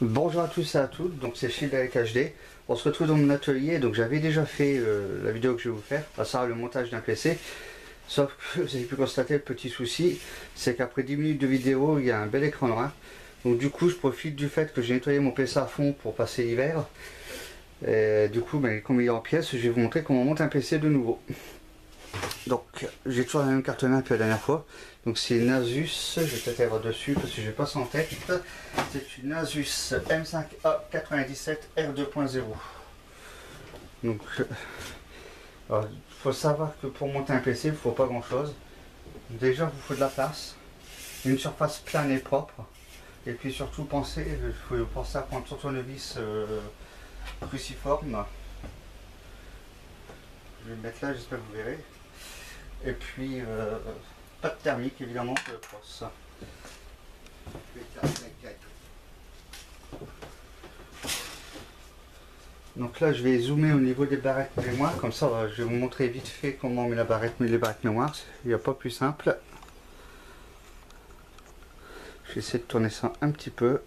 Bonjour à tous et à toutes, donc c'est Shield avec HD. On se retrouve dans mon atelier, donc j'avais déjà fait la vidéo que je vais vous faire, à savoir le montage d'un PC. Sauf que vous avez pu constater le petit souci, c'est qu'après 10 minutes de vidéo, il y a un bel écran noir. Donc du coup, je profite du fait que j'ai nettoyé mon PC à fond pour passer l'hiver. Et du coup, comme il est en pièces, je vais vous montrer comment on monte un PC de nouveau. Donc j'ai toujours la même carte mère que la dernière fois. Donc c'est une Asus, je vais peut-être avoir dessus parce que je n'ai pas ça en tête. C'est une Asus M5A97 R2.0. Donc il faut savoir que pour monter un PC, il ne faut pas grand chose. Déjà, il vous faut de la place, une surface plane et propre. Et puis surtout penser à prendre son tournevis cruciforme. Je vais le mettre là, j'espère que vous verrez. Et puis pas de thermique évidemment pour ça. Donc là je vais zoomer au niveau des barrettes mémoire, comme ça je vais vous montrer vite fait comment on met les barrettes mémoire, il n'y a pas plus simple. Je vais essayer de tourner ça un petit peu.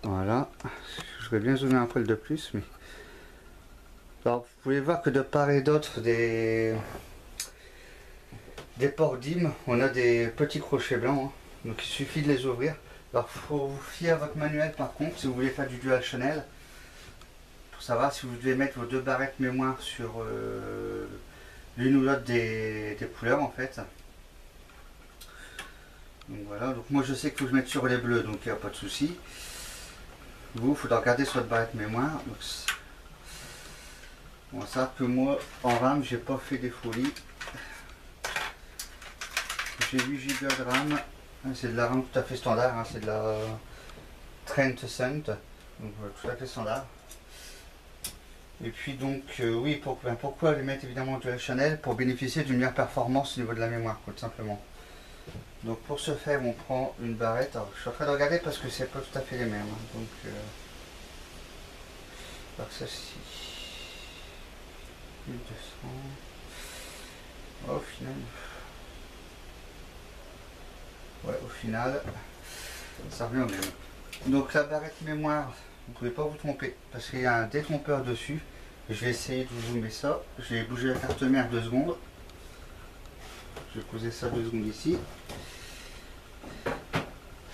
Voilà, je vais bien zoomer un poil de plus. Mais... alors vous pouvez voir que de part et d'autre des ports DIMM, on a des petits crochets blancs, hein. Donc il suffit de les ouvrir. Alors il faut vous fier à votre manuel par contre si vous voulez faire du dual channel, pour savoir si vous devez mettre vos deux barrettes mémoire sur l'une ou l'autre des couleurs en fait. Donc voilà, donc moi je sais qu'il faut que je mette sur les bleus, donc il n'y a pas de souci. Vous, il faudra regarder sur votre barrette mémoire. Donc, bon, ça que moi en RAM j'ai pas fait des folies. J'ai 8 Go de RAM, c'est de la RAM tout à fait standard, hein, c'est de la Trent Cent, donc tout à fait standard. Et puis donc oui, pourquoi les mettre évidemment dual channel? Pour bénéficier d'une meilleure performance au niveau de la mémoire, tout simplement. Donc pour ce faire, on prend une barrette. Alors, je suis en train de regarder parce que c'est pas tout à fait les mêmes. Hein, donc alors celle-ci, 1200. Au final. Ouais, au final, ça revient au même. Donc la barrette mémoire, vous ne pouvez pas vous tromper parce qu'il y a un détrompeur dessus. Je vais essayer de vous zoomer ça. Je vais bouger la carte mère 2 secondes. Je vais poser ça 2 secondes ici.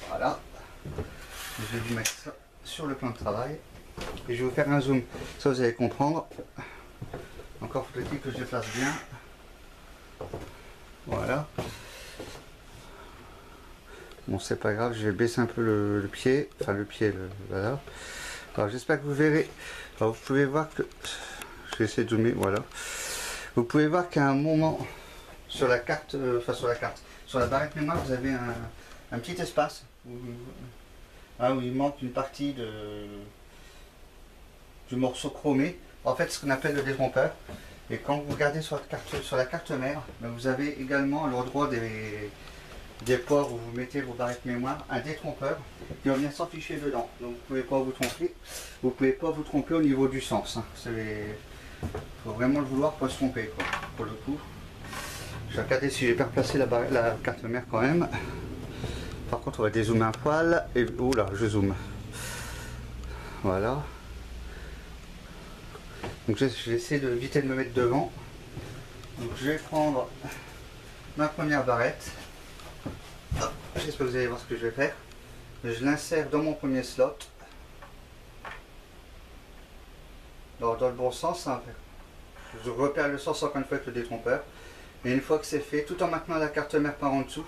Voilà. Je vais vous mettre ça sur le plan de travail. Et je vais vous faire un zoom. Ça vous allez comprendre. Encore faut-il que je déplace bien. Voilà. Bon, c'est pas grave, je vais baisser un peu le pied, enfin le pied, voilà. Alors j'espère que vous verrez. Alors vous pouvez voir que, je vais essayer de zoomer, voilà. Vous pouvez voir qu'à un moment sur la carte, sur la barrette mémoire, vous avez un petit espace où il manque une partie du morceau chromé. En fait, ce qu'on appelle le détrompeur. Et quand vous regardez sur la carte mère, vous avez également à l'endroit des ports où vous mettez vos barrettes mémoire, un détrompeur qui va venir s'afficher dedans. Donc vous ne pouvez pas vous tromper. Vous pouvez pas vous tromper au niveau du sens. Hein. Faut vraiment le vouloir pour se tromper, quoi, pour le coup. Je vais regarder si j'ai bien replacé la carte mère quand même. Par contre on va dézoomer un poil. Et oula, je zoome. Voilà. Donc je vais essayer de éviter de me mettre devant. Donc je vais prendre ma première barrette. J'espère que vous allez voir ce que je vais faire. Je l'insère dans mon premier slot. Alors, dans le bon sens, hein. Je repère le sens encore une fois avec le détrompeur. Et une fois que c'est fait, tout en maintenant la carte mère par en dessous,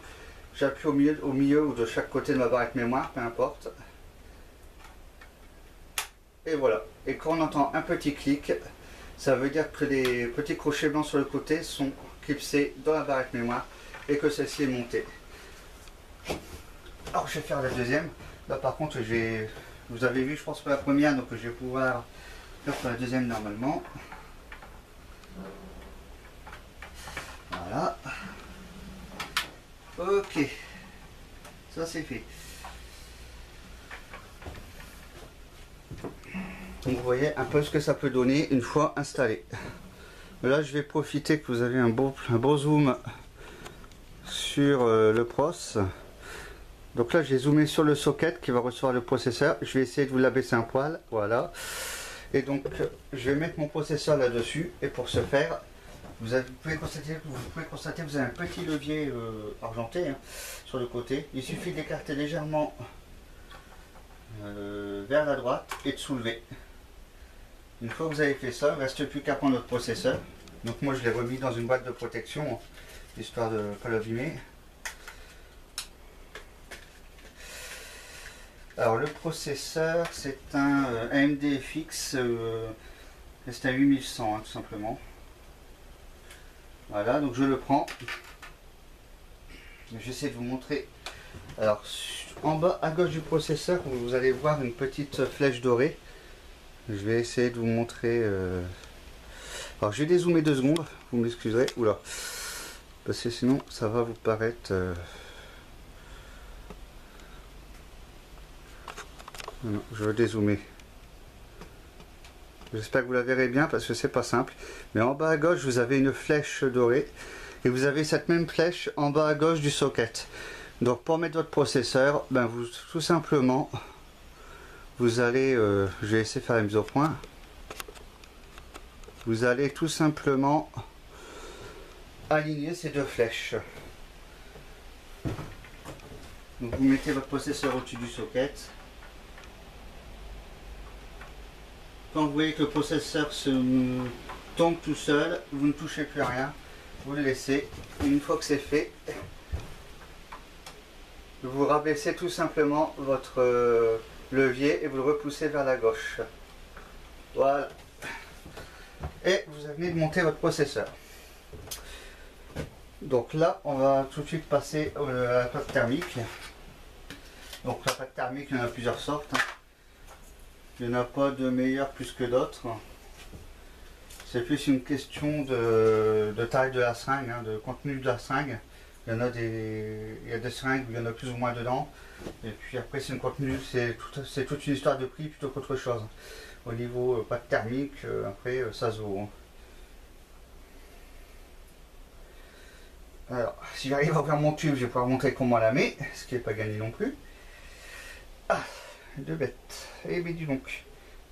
j'appuie au milieu ou de chaque côté de ma barrette mémoire, peu importe. Et voilà. Et quand on entend un petit clic, ça veut dire que les petits crochets blancs sur le côté sont clipsés dans la barrette mémoire et que celle-ci est montée. Alors je vais faire la deuxième. Là par contre vous avez vu je pense pour la première, donc je vais pouvoir faire pour la deuxième normalement. Voilà. Ok. Ça c'est fait. Donc vous voyez un peu ce que ça peut donner une fois installé. Là je vais profiter que vous avez un beau zoom sur le pros. Donc là j'ai zoomé sur le socket qui va recevoir le processeur. Je vais essayer de vous l'abaisser un poil, voilà. Et donc je vais mettre mon processeur là-dessus. Et pour ce faire, vous pouvez constater que vous avez un petit levier argenté hein, sur le côté. Il suffit d'écarter légèrement vers la droite et de soulever. Une fois que vous avez fait ça, il ne reste plus qu'à prendre notre processeur. Donc moi je l'ai remis dans une boîte de protection, histoire de ne pas l'abîmer. Alors le processeur c'est un AMD FX, c'est un 8100 hein, tout simplement. Voilà, donc je le prends. J'essaie de vous montrer. Alors en bas à gauche du processeur, vous allez voir une petite flèche dorée. Je vais essayer de vous montrer. Alors je vais dézoomer 2 secondes, vous m'excuserez. Oula, parce que sinon ça va vous paraître. Non, je veux dézoomer. J'espère que vous la verrez bien parce que c'est pas simple. Mais en bas à gauche, vous avez une flèche dorée. Et vous avez cette même flèche en bas à gauche du socket. Donc pour mettre votre processeur, ben vous tout simplement, vous allez, je vais essayer de faire la mise au point. Vous allez tout simplement aligner ces 2 flèches. Donc vous mettez votre processeur au-dessus du socket. Quand vous voyez que le processeur se tombe tout seul, vous ne touchez plus à rien, vous le laissez. Et une fois que c'est fait, vous rabaissez tout simplement votre levier et vous le repoussez vers la gauche. Voilà. Et vous venez de monter votre processeur. Donc là, on va tout de suite passer à la plaque thermique. Donc la plaque thermique, il y en a plusieurs sortes. Il n'y en a pas de meilleure plus que d'autres. C'est plus une question de taille de la seringue, hein, de contenu de la seringue. Il y a des seringues où il y en a plus ou moins dedans. Et puis après, c'est une contenu, c'est toute une histoire de prix plutôt qu'autre chose. Au niveau plaque thermique, après, ça se vaut. Alors, si j'arrive à ouvrir mon tube, je vais pouvoir montrer comment on la met, ce qui n'est pas gagné non plus. Ah, 2 bêtes. Eh bien, dis donc.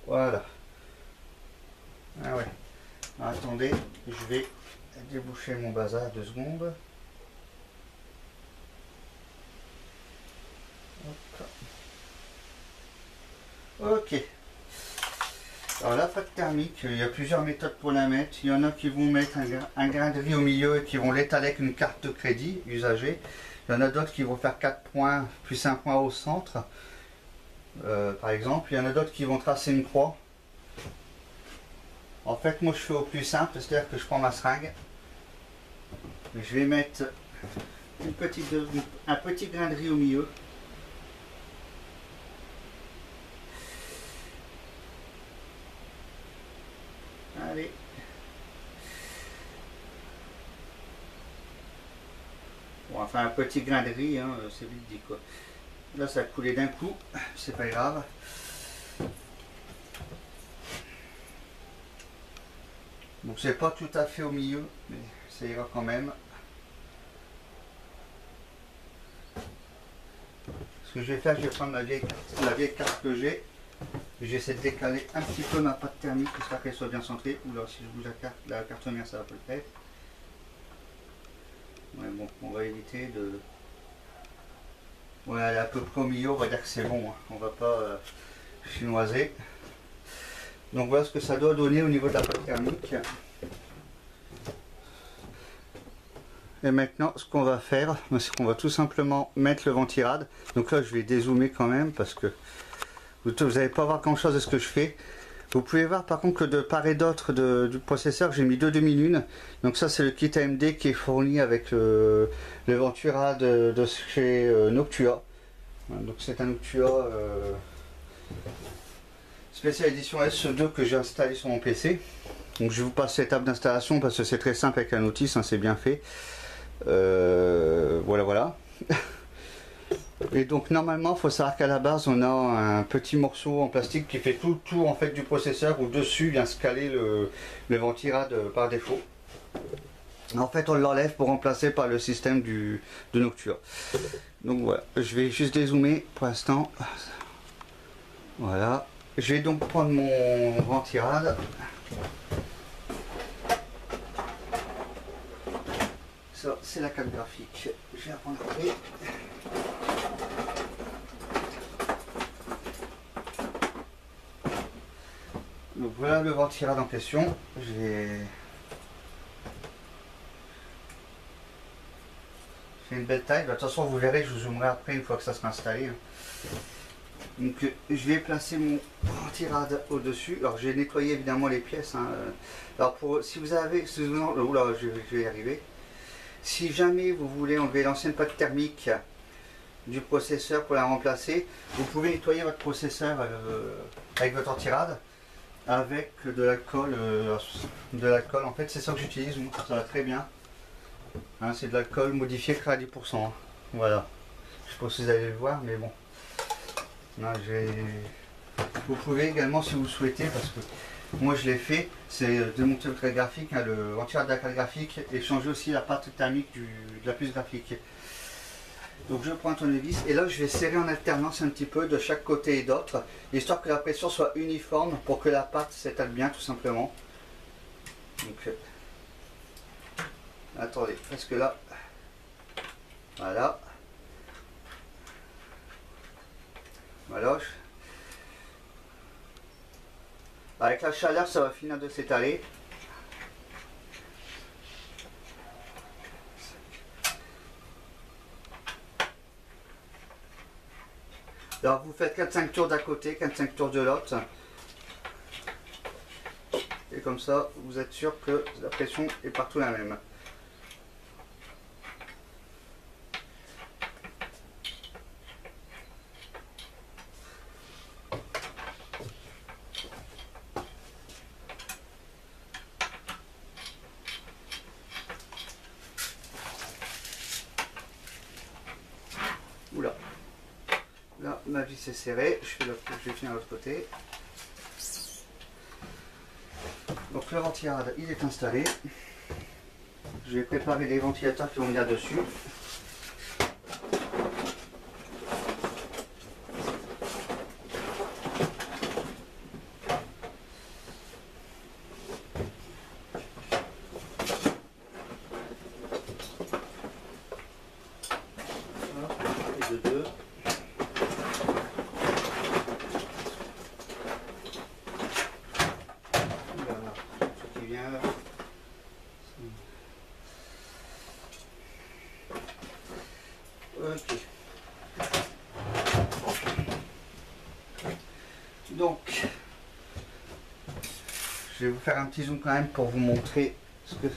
Voilà. Ah ouais. Alors, attendez, je vais déboucher mon bazar 2 secondes. Hop. Ok. Alors la plaque thermique, il y a plusieurs méthodes pour la mettre. Il y en a qui vont mettre un grain de riz au milieu et qui vont l'étaler avec une carte de crédit usagée. Il y en a d'autres qui vont faire 4 points plus un point au centre. Par exemple, il y en a d'autres qui vont tracer une croix. En fait, moi je fais au plus simple, c'est-à-dire que je prends ma seringue, je vais mettre un petit grain de riz au milieu. Allez. Bon, enfin un petit grain de riz, hein, c'est vite dit quoi. Là ça a coulé d'un coup, c'est pas grave. Donc c'est pas tout à fait au milieu, mais ça ira quand même. Ce que je vais faire, je vais prendre la vieille carte que j'ai. J'essaie de décaler un petit peu ma pâte thermique, j'espère qu'elle soit bien centrée. Ou là, si je bouge la carte mère, ça va pas le faire. Ouais, bon, on va éviter de... Ouais, elle est à peu près au milieu, on va dire que c'est bon. Hein. On va pas chinoiser. Donc voilà ce que ça doit donner au niveau de la pâte thermique. Et maintenant, ce qu'on va faire, c'est qu'on va tout simplement mettre le ventirad. Donc là, je vais dézoomer quand même parce que vous n'allez pas voir grand chose de ce que je fais. Vous pouvez voir par contre que de part et d'autre du processeur, j'ai mis 2 demi-lunes. Donc ça, c'est le kit AMD qui est fourni avec le ventirad de chez Noctua. Donc c'est un Noctua spécial édition S2 que j'ai installé sur mon PC. Donc je vous passe l'étape d'installation parce que c'est très simple avec la notice, hein, c'est bien fait. Voilà. Et donc normalement, il faut savoir qu'à la base, on a un petit morceau en plastique qui fait tout le tour en fait du processeur où dessus vient se caler le ventirad par défaut. En fait, on l'enlève pour remplacer par le système de Noctua. Donc voilà, je vais juste dézoomer pour l'instant. Voilà. Je vais donc prendre mon ventirad. Ça, c'est la carte graphique. Je vais la prendre après. Donc voilà le ventirad en question. J'ai fait une belle taille. De toute façon, vous verrez, je vous zoomerai après une fois que ça sera installé. Donc je vais placer mon ventirad au-dessus. Alors j'ai nettoyé évidemment les pièces. Hein. Alors si vous avez... Oula, je vais y arriver. Si jamais vous voulez enlever l'ancienne pâte thermique du processeur pour la remplacer, vous pouvez nettoyer votre processeur avec votre ventirad avec de l'alcool. En fait, c'est ça que j'utilise. Ça va très bien. Hein, c'est de l'alcool modifié à 10%. Hein. Voilà. Je sais pas si vous allez le voir, mais bon. Non, vous pouvez également, si vous le souhaitez, parce que moi je l'ai fait, c'est démonter le carte graphique, hein, le ventirad de la carte graphique, et changer aussi la pâte thermique de la puce graphique. Donc je prends un tournevis et là je vais serrer en alternance un petit peu de chaque côté et d'autre, histoire que la pression soit uniforme pour que la pâte s'étale bien tout simplement. Donc attendez, parce que là, voilà. Voilà. Avec la chaleur, ça va finir de s'étaler. Alors vous faites 4-5 tours d'un côté, 4-5 tours de l'autre. Et comme ça, vous êtes sûr que la pression est partout la même. Oula. Là, ma vis est serrée. Je vais finir de l'autre côté. Donc le ventirad, il est installé. Je vais préparer les ventilateurs qui vont venir dessus. Et de deux. Voilà, ce qui vient là. Ok. Donc, je vais vous faire un petit zoom quand même pour vous montrer ce que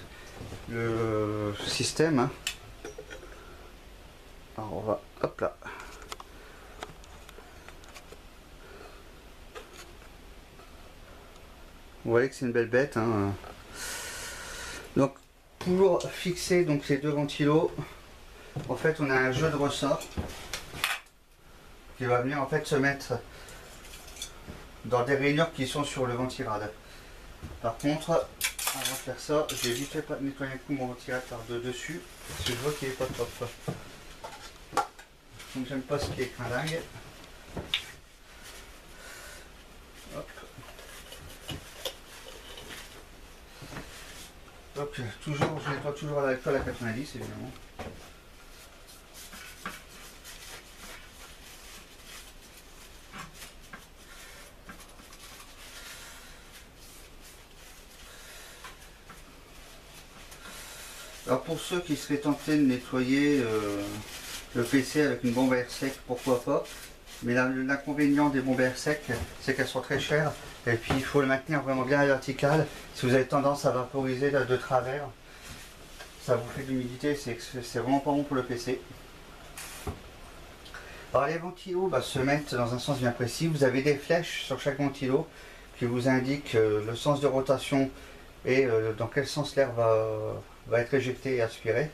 le système. Hein. Alors on va, hop là. Vous voyez que c'est une belle bête. Hein. Donc pour fixer donc ces deux ventilos, en fait on a un jeu de ressort qui va venir en fait se mettre dans des rainures qui sont sur le ventirad. Par contre, avant de faire ça, je vais vite fait nettoyer un coup mon ventirad par de dessus, parce que je vois qu'il est pas top. Donc j'aime pas ce qui est crinlingue. Hop. Donc toujours, je nettoie toujours à l'alcool à 90 évidemment. Alors pour ceux qui seraient tentés de nettoyer le PC avec une bombe à air sec, pourquoi pas. Mais l'inconvénient des bombes à air sec, c'est qu'elles sont très chères. Et puis il faut le maintenir vraiment bien à la verticale. Si vous avez tendance à vaporiser de travers, ça vous fait de l'humidité, c'est vraiment pas bon pour le PC. Alors les ventilos se mettent dans un sens bien précis. Vous avez des flèches sur chaque ventilo qui vous indiquent le sens de rotation et dans quel sens l'air va être éjecté et aspiré.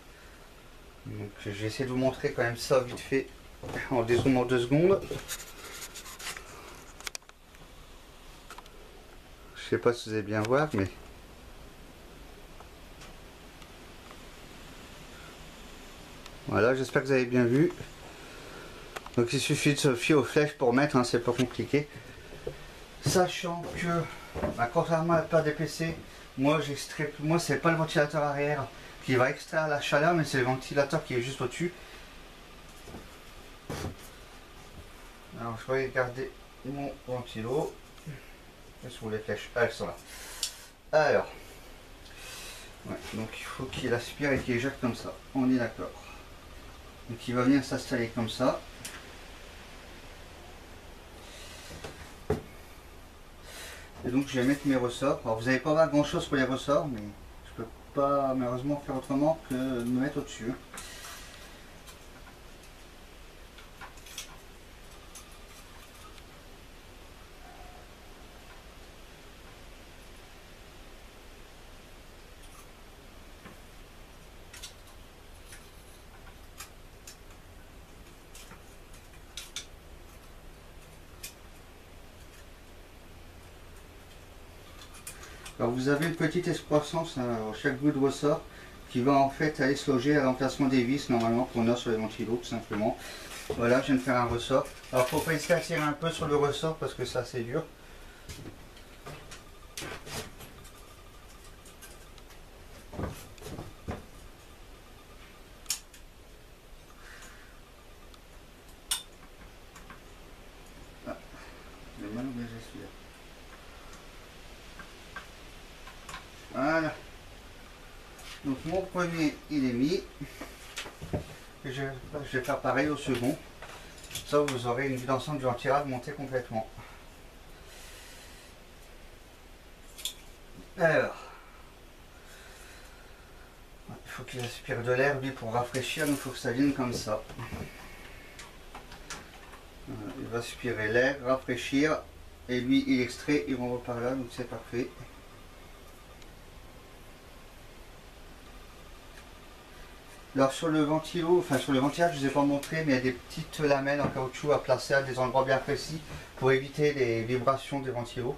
Donc je vais essayer de vous montrer quand même ça vite fait en dézoomant 2 secondes. Je sais pas si vous allez bien voir, mais Voilà, j'espère que vous avez bien vu. Donc il suffit de se fier aux flèches pour mettre, hein, c'est pas compliqué. Sachant que, bah, contrairement à la plupart des PC, moi c'est pas le ventilateur arrière qui va extraire la chaleur, mais c'est le ventilateur qui est juste au-dessus. Alors je vais garder mon ventilo. Où sont les flèches? Ah, elles sont là. Alors, ouais, donc il faut qu'il aspire et qu'il éjecte comme ça. On est d'accord. Donc il va venir s'installer comme ça. Et donc je vais mettre mes ressorts. Alors vous n'allez pas voir grand chose pour les ressorts, mais je peux pas malheureusement faire autrement que de me mettre au-dessus. Alors vous avez une petite excroissance à chaque bout de ressort qui va en fait aller se loger à l'emplacement des vis normalement qu'on a sur les ventilos tout simplement. Voilà, je viens de faire un ressort. Alors faut pas hésiter à tirer un peu sur le ressort parce que ça c'est dur. Ah, j'ai mal engagé celui-là. Voilà. Donc mon premier il est mis. Et je vais faire pareil au second. Ça vous aurez une vue d'ensemble du ventilade montée complètement. Alors, il faut qu'il aspire de l'air lui pour rafraîchir, donc il faut que ça vienne comme ça. Voilà, il va aspirer l'air, rafraîchir, et lui il extrait, il renvoie par là, donc c'est parfait. Alors sur le ventilo, enfin sur le ventilage, je ne vous ai pas montré, mais il y a des petites lamelles en caoutchouc à placer à des endroits bien précis pour éviter les vibrations des ventilos.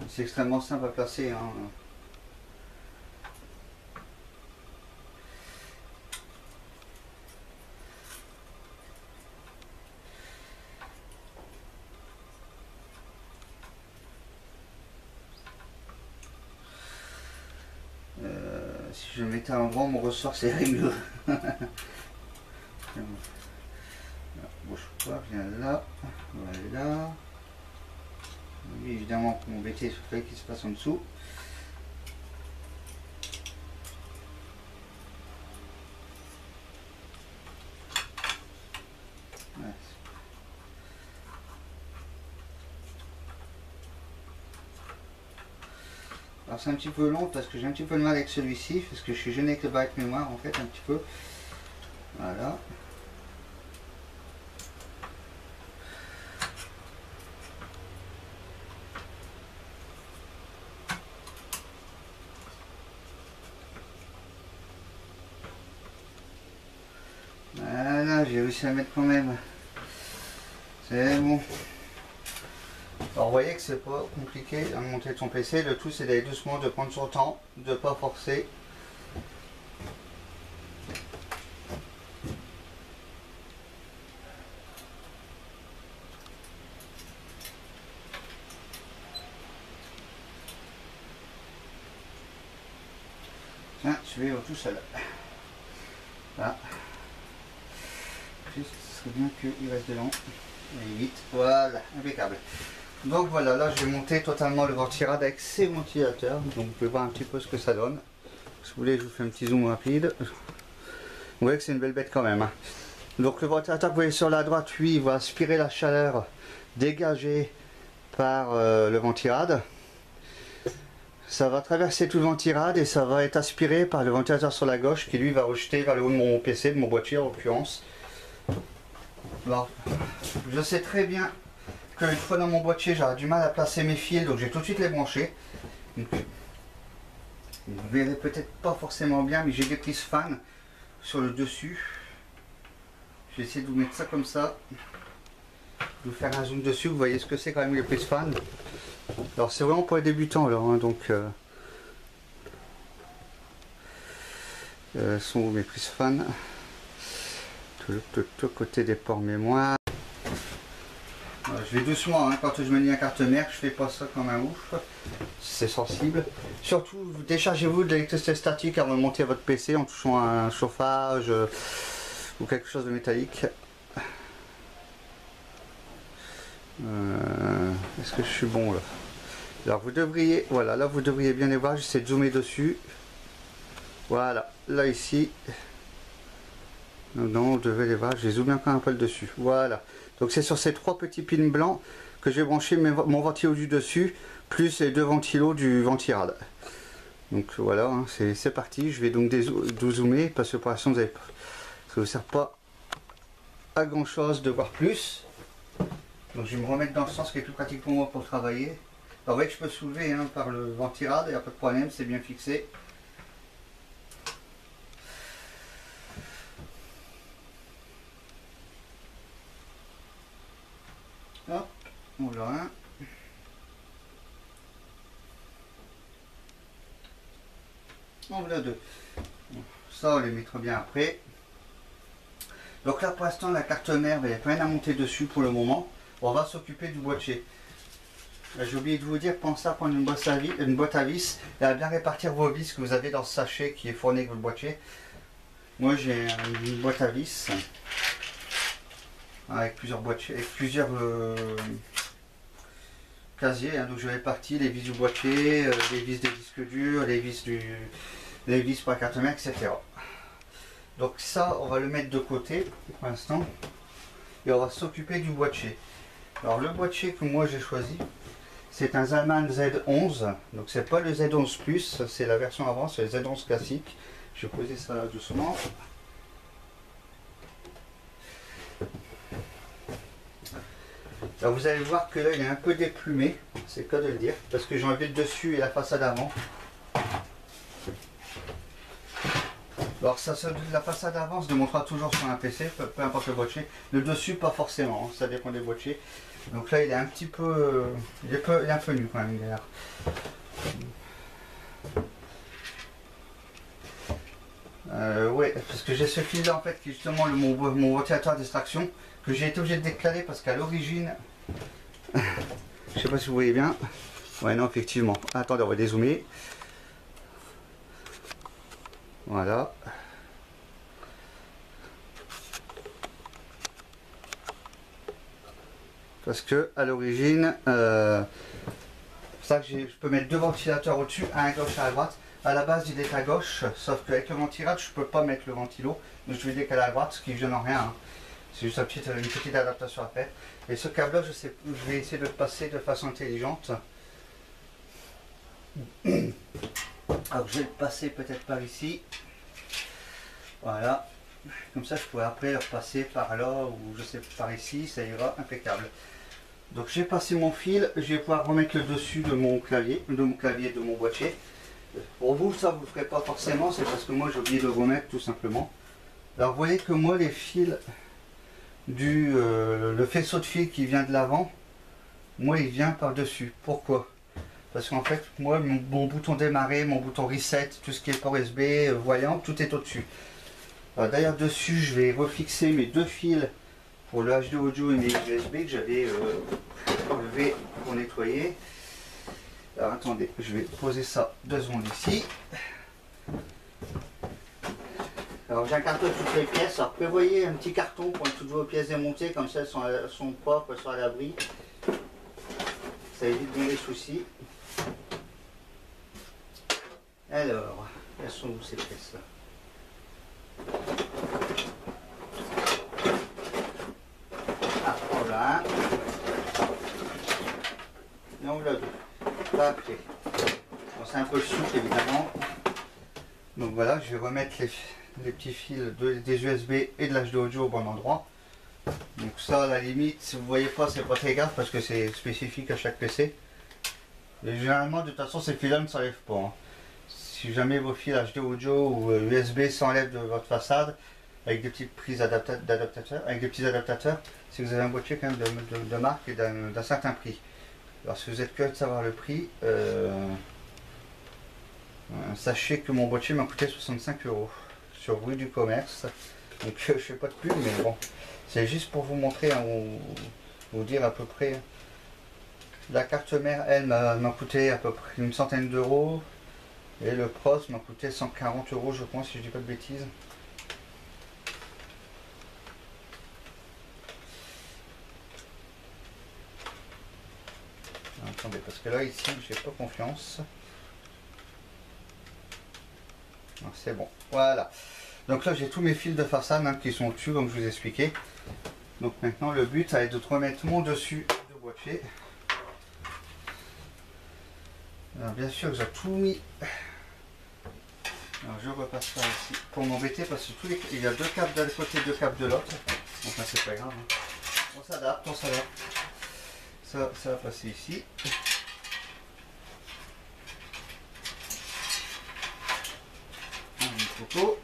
C'est extrêmement simple à placer, hein. Si je le mettais à l'endroit, mon ressort c'est mieux. Bouge pas, viens là, voilà. Oui, évidemment, pour m'embêter, il faudrait qu'il se passe en dessous. Ouais. Alors c'est un petit peu long parce que j'ai un petit peu de mal avec celui-ci, parce que je suis gêné avec le barrette mémoire en fait un petit peu. Voilà. Voilà, j'ai réussi à mettre quand même. C'est bon. Alors vous voyez que c'est pas compliqué à monter son PC, le tout c'est d'aller doucement, de prendre son temps, de ne pas forcer. Tiens, je vais tout seul. Là. Juste, ce serait bien qu'il reste dedans. Et vite, voilà, impeccable. Donc voilà, là j'ai monté totalement le ventilade avec ces ventilateurs. Donc vous pouvez voir un petit peu ce que ça donne. Si vous voulez, je vous fais un petit zoom rapide. Vous voyez que c'est une belle bête quand même, hein. Donc le ventilateur que vous voyez sur la droite, lui, il va aspirer la chaleur dégagée par le ventilade. Ça va traverser tout le ventilade et ça va être aspiré par le ventilateur sur la gauche qui lui va rejeter vers le haut de mon PC, de mon boîtier en l'occurrence. Alors, je sais très bien qu'une fois dans mon boîtier, j'aurai du mal à placer mes fils, donc j'ai tout de suite les branchés. Donc, vous verrez peut-être pas forcément bien, mais j'ai des prises fan sur le dessus. Je vais essayer de vous mettre ça comme ça. Je vais vous faire un zoom dessus, vous voyez ce que c'est quand même les prises fan. Alors c'est vraiment pour les débutants alors, hein, donc sont mes prises fan. le côté des ports mémoire. Je vais doucement, hein. Quand je manie la carte mère, je fais pas ça comme un ouf. C'est sensible. Surtout, déchargez-vous de l'électricité statique avant de monter votre PC en touchant un chauffage ou quelque chose de métallique. Est-ce que je suis bon là? Alors vous devriez, voilà, là vous devriez bien les voir. J'essaie de zoomer dessus. Voilà, là ici. Non, vous devez les voir. J'ai zoomé encore un peu le dessus. Voilà. Donc c'est sur ces 3 petits pins blancs que je vais brancher mon ventilo du dessus, plus les 2 ventilos du ventirad. Donc voilà, hein, c'est parti. Je vais donc zoomer parce que pour l'instant ça ne vous sert pas à grand chose de voir plus. Donc je vais me remettre dans le sens qui est plus pratique pour moi pour travailler. Alors vous voyez que je peux soulever, hein, par le ventirad, il n'y a pas de problème, c'est bien fixé. Hop, on l'a un. On l'a deux. Ça, on les mettra bien après. Donc là, pour l'instant, la carte mère, il n'y a rien à monter dessus pour le moment. On va s'occuper du boîtier. J'ai oublié de vous dire, pensez à prendre une boîte à vis et à bien répartir vos vis que vous avez dans ce sachet qui est fourni avec votre boîtier. Moi, j'ai une boîte à vis avec plusieurs boîtiers, avec plusieurs casiers, hein. Donc je répartis les vis du boîtier, les vis des disques durs, les vis pour la carte mère, etc. Donc ça, on va le mettre de côté pour l'instant et on va s'occuper du boîtier. Alors le boîtier que moi j'ai choisi, c'est un Zalman Z11, donc c'est pas le Z11 Plus, c'est la version avant, c'est le Z11 classique. Je vais poser ça doucement. Alors vous allez voir que là il est un peu déplumé, c'est le cas de le dire, parce que j'ai enlevé le dessus et la façade avant. Alors la façade avant se démontrera toujours sur un PC, peu importe le boîtier. Le dessus pas forcément, hein, ça dépend des boîtiers. Donc là il est un petit peu, il est un peu nu quand même derrière. Ouais, parce que j'ai ce fil là en fait qui est justement mon ventilateur d'extraction que j'ai été obligé de décaler parce qu'à l'origine, je sais pas si vous voyez bien. Ouais, non, effectivement. Attendez, on va dézoomer. Voilà. Parce que à l'origine, ça que je peux mettre 2 ventilateurs au-dessus, un à gauche et à droite. À la base, il est à gauche, sauf qu'avec le ventirad, je peux pas mettre le ventilo. Donc je vais décaler à droite, ce qui ne gêne en rien. Hein. C'est juste une petite adaptation à faire. Et ce câble-là, je vais essayer de le passer de façon intelligente. Alors je vais le passer peut-être par ici. Voilà. Comme ça je pourrais après le repasser par là ou je sais par ici, ça ira impeccable. Donc j'ai passé mon fil, je vais pouvoir remettre le dessus de mon clavier, de mon boîtier. Pour vous ça vous le ferez pas forcément, c'est parce que moi j'ai oublié de le remettre tout simplement. Alors vous voyez que moi les fils le faisceau de fil qui vient de l'avant, moi il vient par dessus. Pourquoi? Parce qu'en fait, moi, mon bouton démarrer, mon bouton reset, tout ce qui est port USB, voyant, tout est au-dessus. D'ailleurs, dessus, je vais refixer mes 2 fils pour le HD audio et mes USB que j'avais enlevé pour nettoyer. Alors attendez, je vais poser ça 2 secondes ici. Alors j'ai un carton de toutes les pièces. Alors prévoyez un petit carton pour toutes vos pièces démontées, comme ça elles sont propres, elles sont à l'abri. Ça évite bien les soucis. Alors, elles sont où ces pièces là? Ah, voilà. Et on l'a deux. Parfait. Bon, c'est un peu souple évidemment. Donc voilà, je vais remettre les petits fils des USB et de l'HD audio au bon endroit. Donc ça, à la limite, si vous voyez pas, c'est pas très grave parce que c'est spécifique à chaque PC. Et généralement, de toute façon, ces fils-là ne s'enlèvent pas. Hein. Si jamais vos fils HD audio ou USB s'enlèvent de votre façade avec des petites prises d'adaptateurs, avec des petits adaptateurs, c'est que vous avez un boîtier quand même de marque et d'un certain prix. Alors si vous êtes curieux de savoir le prix, sachez que mon boîtier m'a coûté 65 € sur rue du commerce. Donc je fais pas de pub, mais bon, c'est juste pour vous montrer, hein, vous dire à peu près. La carte mère, elle, m'a coûté à peu près une centaine d'euros. Et le pros m'a coûté 140 euros, je pense, si je dis pas de bêtises. Attendez, parce que là, ici, j'ai pas confiance. C'est bon, voilà. Donc là, j'ai tous mes fils de façade, hein, qui sont dessus, comme je vous ai expliqué. Donc maintenant, le but, ça va être de remettre mon dessus de boîtier. Alors bien sûr, j'ai tout mis. Alors je repasse ça ici pour m'embêter parce que il y a deux câbles d'un côté, deux câbles de l'autre. Donc là, c'est pas grave. Hein. On s'adapte, on s'adapte. Ça va passer ici. Une photo.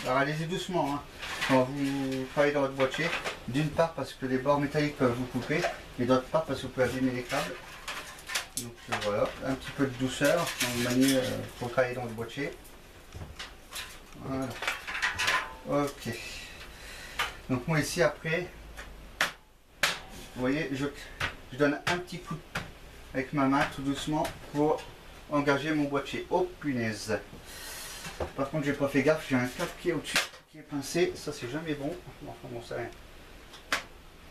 Alors allez-y doucement. Hein. Quand vous travaillez dans votre boîtier, d'une part parce que les bords métalliques peuvent vous couper, mais d'autre part parce que vous pouvez abîmer les câbles. Donc voilà, un petit peu de douceur quand vous maniez pour travailler dans le boîtier. Voilà. Ok. Donc moi ici après, vous voyez, je donne un petit coup avec ma main tout doucement pour engager mon boîtier. Oh punaise. Par contre j'ai pas fait gaffe, j'ai un câble qui est au-dessus, qui est pincé, ça c'est jamais bon. Enfin bon, ça rien.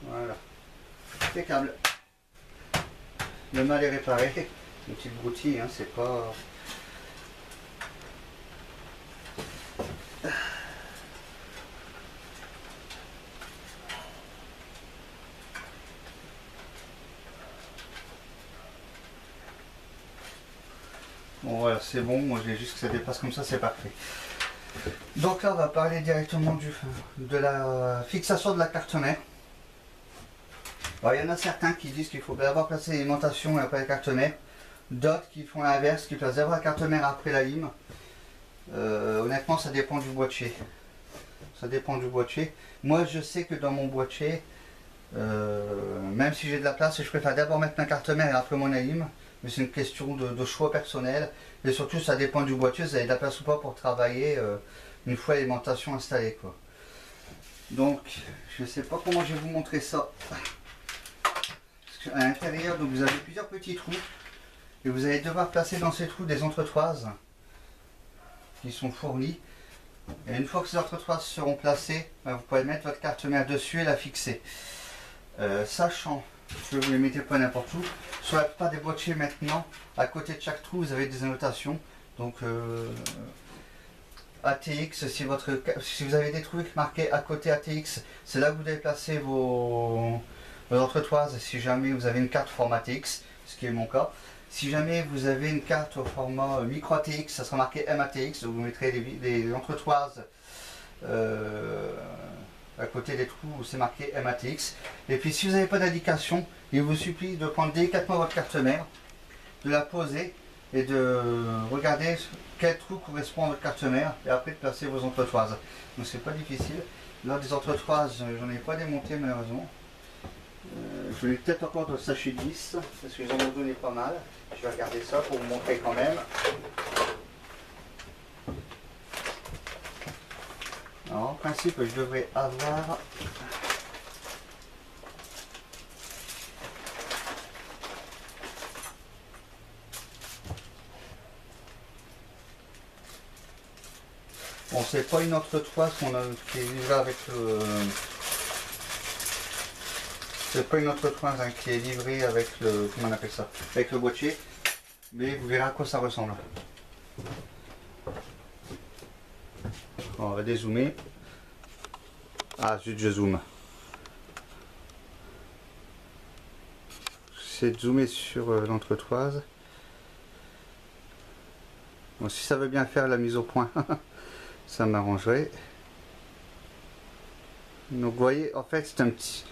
Voilà. Impeccable. Le mal est réparé. Une petite broutille, hein, c'est pas. Bon voilà, c'est bon, moi j'ai juste que ça dépasse comme ça, c'est parfait. Donc là on va parler directement de la fixation de la carte mère. Alors il y en a certains qui disent qu'il faut d'abord placer l'alimentation et après la carte mère. D'autres qui font l'inverse, qui placent d'abord la carte mère après la lime. Honnêtement ça dépend du boîtier. Ça dépend du boîtier. Moi je sais que dans mon boîtier, même si j'ai de la place, je préfère d'abord mettre ma carte mère et après mon lime. Mais c'est une question de choix personnel. Et surtout, ça dépend du boîtier, vous avez de la place ou pas pour travailler une fois l'alimentation installée, quoi. Donc, je ne sais pas comment je vais vous montrer ça. Parce qu'à l'intérieur, donc vous avez plusieurs petits trous. Et vous allez devoir placer dans ces trous des entretoises qui sont fournies. Et une fois que ces entretoises seront placées, vous pourrez mettre votre carte mère dessus et la fixer. Sachant que vous ne les mettez pas n'importe où. Sur la plupart des boîtiers maintenant, à côté de chaque trou, vous avez des annotations. Donc ATX, si vous avez des trucs marqués à côté ATX, c'est là que vous devez placer vos entretoises si jamais vous avez une carte format ATX, ce qui est mon cas. Si jamais vous avez une carte au format micro ATX, ça sera marqué MATX, donc vous mettrez les entretoises à côté des trous où c'est marqué MATX. Et puis si vous n'avez pas d'indication, il vous suffit de prendre délicatement votre carte mère, de la poser et de regarder quel trou correspond à votre carte mère et après de placer vos entretoises. Donc c'est pas difficile. Là des entretoises, j'en ai pas démonté malheureusement. Je vais peut-être encore dans le sachet 10 parce que j'en ai donné pas mal. Je vais regarder ça pour vous montrer quand même. Alors, en principe, je devrais avoir bon, c'est pas une entretoise qui est livrée avec le. C'est pas une entretoise hein, qui est livrée avec le. Comment on appelle ça? Avec le boîtier. Mais vous verrez à quoi ça ressemble. On va dézoomer. Ah zut, je zoome. J'essaie de zoomer sur l'entretoise. Bon, si ça veut bien faire la mise au point, ça m'arrangerait. Donc vous voyez, en fait c'est un petit.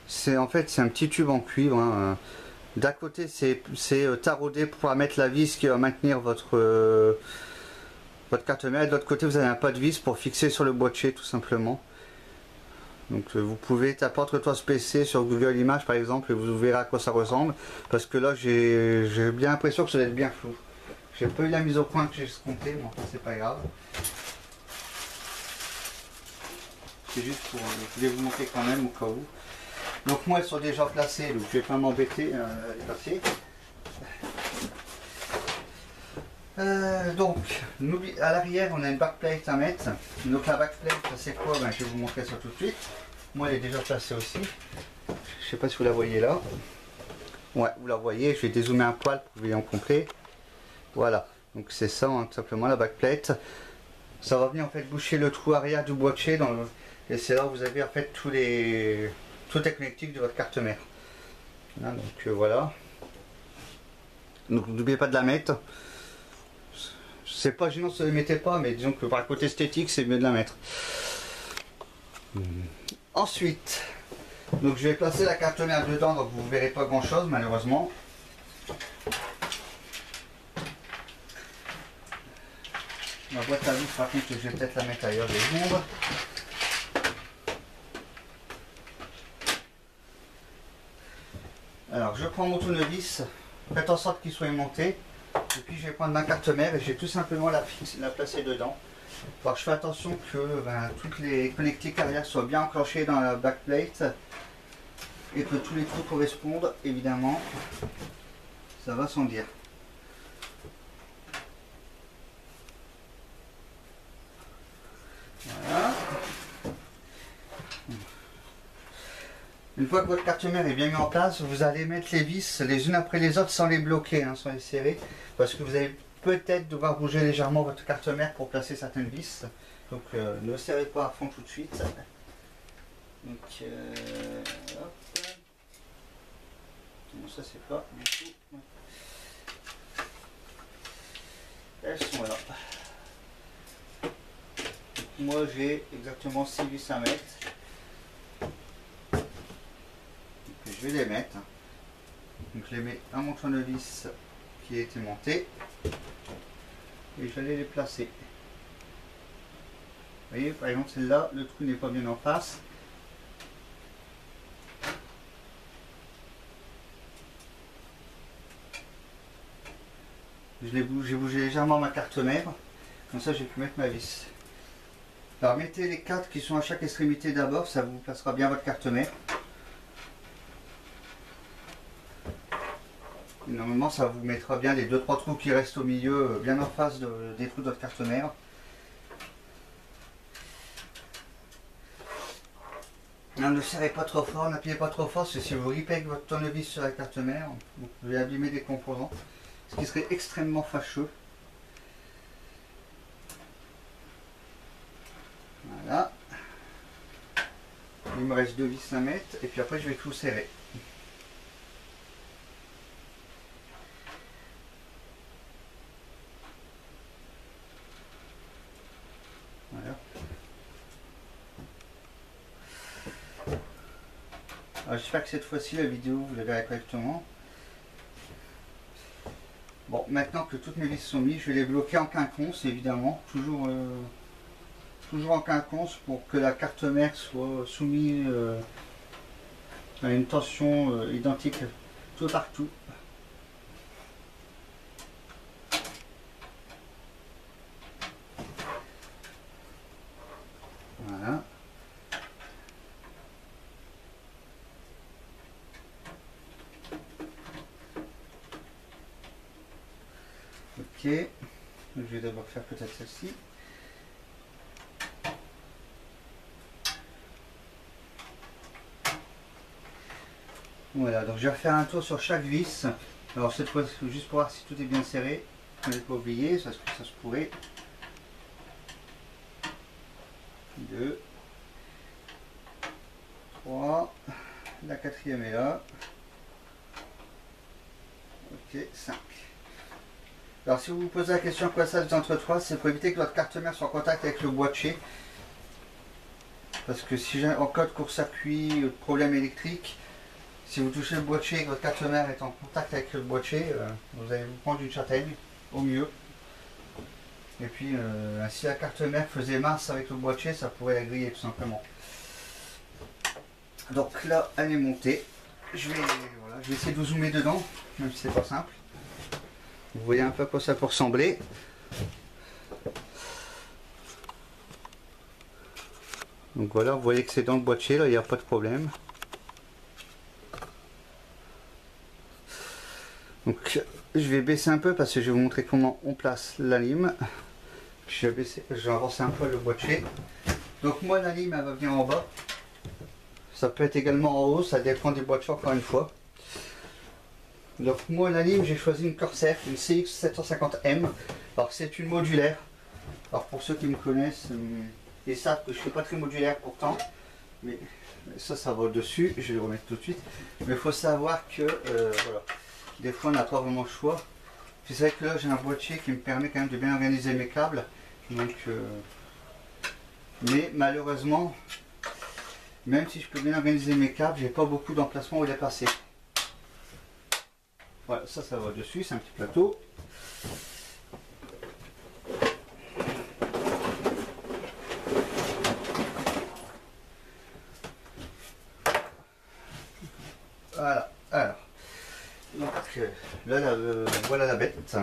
C'est un petit tube en cuivre. Hein. D'un côté c'est taraudé pour pouvoir mettre la vis qui va maintenir votre carte mère. De l'autre côté vous avez un pas de vis pour fixer sur le boîtier tout simplement. Donc vous pouvez taper entretoise PC sur Google Images par exemple et vous verrez à quoi ça ressemble. Parce que là j'ai bien l'impression que ça va être bien flou. J'ai pas eu la mise au point que j'ai escompté, mais enfin c'est pas grave. c'est juste pour, je voulais vous montrer quand même au cas où. Donc moi elles sont déjà placées, donc je vais pas m'embêter à les placer. Donc à l'arrière on a une backplate à mettre. Donc la backplate c'est quoi? Ben, je vais vous montrer ça tout de suite. Moi elle est déjà placée aussi. Je sais pas si vous la voyez là. Ouais, vous la voyez, je vais dézoomer un poil pour que vous voyez en complet. Voilà, donc c'est ça hein, tout simplement la backplate. Ça va venir en fait boucher le trou arrière du boîtier et c'est là où vous avez en fait toutes les connectiques de votre carte mère. Hein, donc voilà. Donc n'oubliez pas de la mettre. C'est pas gênant si vous ne la mettez pas, mais disons que par côté esthétique c'est mieux de la mettre. Ensuite, donc je vais placer la carte mère dedans, donc vous ne verrez pas grand chose malheureusement. Ma boîte à vis, par contre, je vais peut-être la mettre ailleurs des secondes. Alors, je prends mon tournevis, faites en sorte qu'il soit aimanté. Et puis, je vais prendre ma carte mère et je vais tout simplement la placer dedans. Alors, je fais attention que toutes les connectiques arrière soient bien enclenchées dans la backplate et que tous les trous correspondent, évidemment. Ça va sans dire. Voilà. Une fois que votre carte mère est bien mise en place, vous allez mettre les vis les unes après les autres sans les bloquer, hein, sans les serrer, parce que vous allez peut-être devoir bouger légèrement votre carte mère pour placer certaines vis. Donc ne serrez pas à fond tout de suite. Donc hop. Non, ça c'est pas du tout. Elles sont là. Moi j'ai exactement 6 vis à mettre. Donc, je vais les mettre. Donc je les mets à mon tournevis qui a été monté. Et je vais aller les placer. Vous voyez, par exemple celle-là, le trou n'est pas bien en face. J'ai bougé légèrement ma carte mère. Comme ça j'ai pu mettre ma vis. Alors mettez les 4 qui sont à chaque extrémité d'abord, ça vous placera bien votre carte mère. Et normalement ça vous mettra bien les 2-3 trous qui restent au milieu, bien en face des trous de votre carte mère. Ne serrez pas trop fort, n'appuyez pas trop fort, parce que si vous ripez avec votre tournevis sur la carte mère, vous pouvez abîmer des composants, ce qui serait extrêmement fâcheux. Voilà. Il me reste 2 vis à mettre, et puis après je vais tout serrer. Voilà. J'espère que cette fois-ci la vidéo vous la verrez correctement. Bon, maintenant que toutes mes vis sont mises, je vais les bloquer en quinconce évidemment, toujours en quinconce pour que la carte mère soit soumise à une tension identique tout partout. Voilà. Ok, je vais d'abord faire peut-être celle-ci. Voilà, donc je vais refaire un tour sur chaque vis. Alors cette fois, juste pour voir si tout est bien serré. Ne pas oublier, ça se pourrait. 2, 3, la 4e est là. Ok, 5. Alors si vous vous posez la question à quoi ça entre 3, c'est pour éviter que votre carte mère soit en contact avec le boîtier. Parce que si j'ai en cas de court-circuit ou de problème électrique, si vous touchez le boîtier et que votre carte mère est en contact avec le boîtier, vous allez vous prendre une châtaigne, au mieux. Et puis si la carte mère faisait masse avec le boîtier, ça pourrait la griller tout simplement. Donc là, elle est montée. Je vais essayer de vous zoomer dedans, même si c'est pas simple. Vous voyez un peu à quoi ça peut ressembler. Donc voilà, vous voyez que c'est dans le boîtier, là il n'y a pas de problème. Donc je vais baisser un peu parce que je vais vous montrer comment on place la lime. Je vais avancer un peu le boîtier. Donc moi la lime elle va venir en bas. Ça peut être également en haut, ça dépend des boîtiers encore une fois. Donc moi la lime j'ai choisi une Corsair, une CX750M. Alors c'est une modulaire. Alors pour ceux qui me connaissent, ils savent que je ne suis pas très modulaire pourtant. Mais ça va au-dessus, je vais le remettre tout de suite. Mais il faut savoir que voilà, des fois on n'a pas vraiment le choix. Puis c'est vrai que là j'ai un boîtier qui me permet quand même de bien organiser mes câbles. Donc, mais malheureusement, même si je peux bien organiser mes câbles, j'ai pas beaucoup d'emplacement où les passer. Voilà, ça va au-dessus, c'est un petit plateau. Voilà, alors. Donc là, voilà la bête.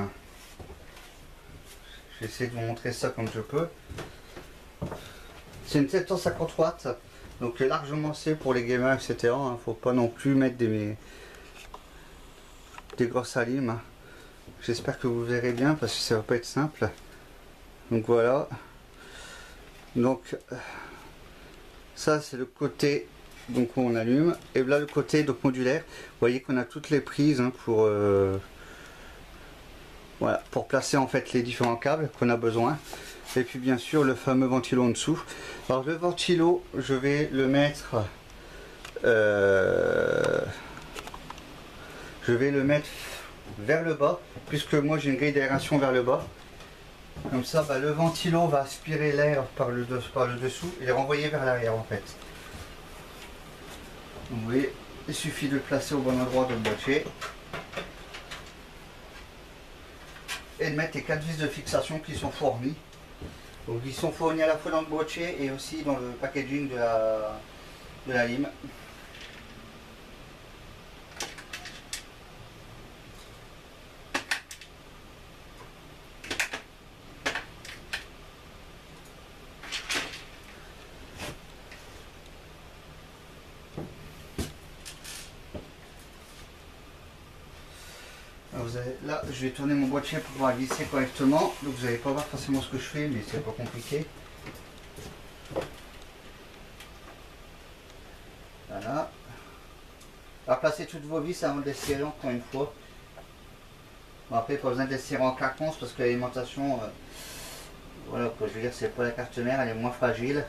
Je vais essayer de vous montrer ça comme je peux. C'est une 750 watts, donc largement assez pour les gamers, etc. Hein. Faut pas non plus mettre des grosses limes. Hein. J'espère que vous verrez bien parce que ça va pas être simple. Donc voilà. Donc ça c'est le côté donc où on allume et là le côté donc modulaire. Vous voyez qu'on a toutes les prises hein, pour voilà, pour placer en fait les différents câbles qu'on a besoin. Et puis bien sûr le fameux ventilo en dessous. Alors le ventilo, je vais le mettre vers le bas, puisque moi j'ai une grille d'aération vers le bas. Comme ça, le ventilo va aspirer l'air par le dessous et le renvoyer vers l'arrière en fait. Donc, vous voyez, il suffit de le placer au bon endroit dans le boîtier. Et de mettre les 4 vis de fixation qui sont fournis. Donc ils sont fournis à la fois dans le boîtier et aussi dans le packaging de la lime. Alors là, je vais tourner mon boîtier pour pouvoir glisser correctement. Donc vous n'allez pas voir forcément ce que je fais, mais c'est pas compliqué. Voilà. Alors placez toutes vos vis avant de les serrer encore une fois. Bon, après, pas besoin de les serrer en carton parce que l'alimentation, voilà quoi, je veux dire, c'est pas la carte mère, elle est moins fragile.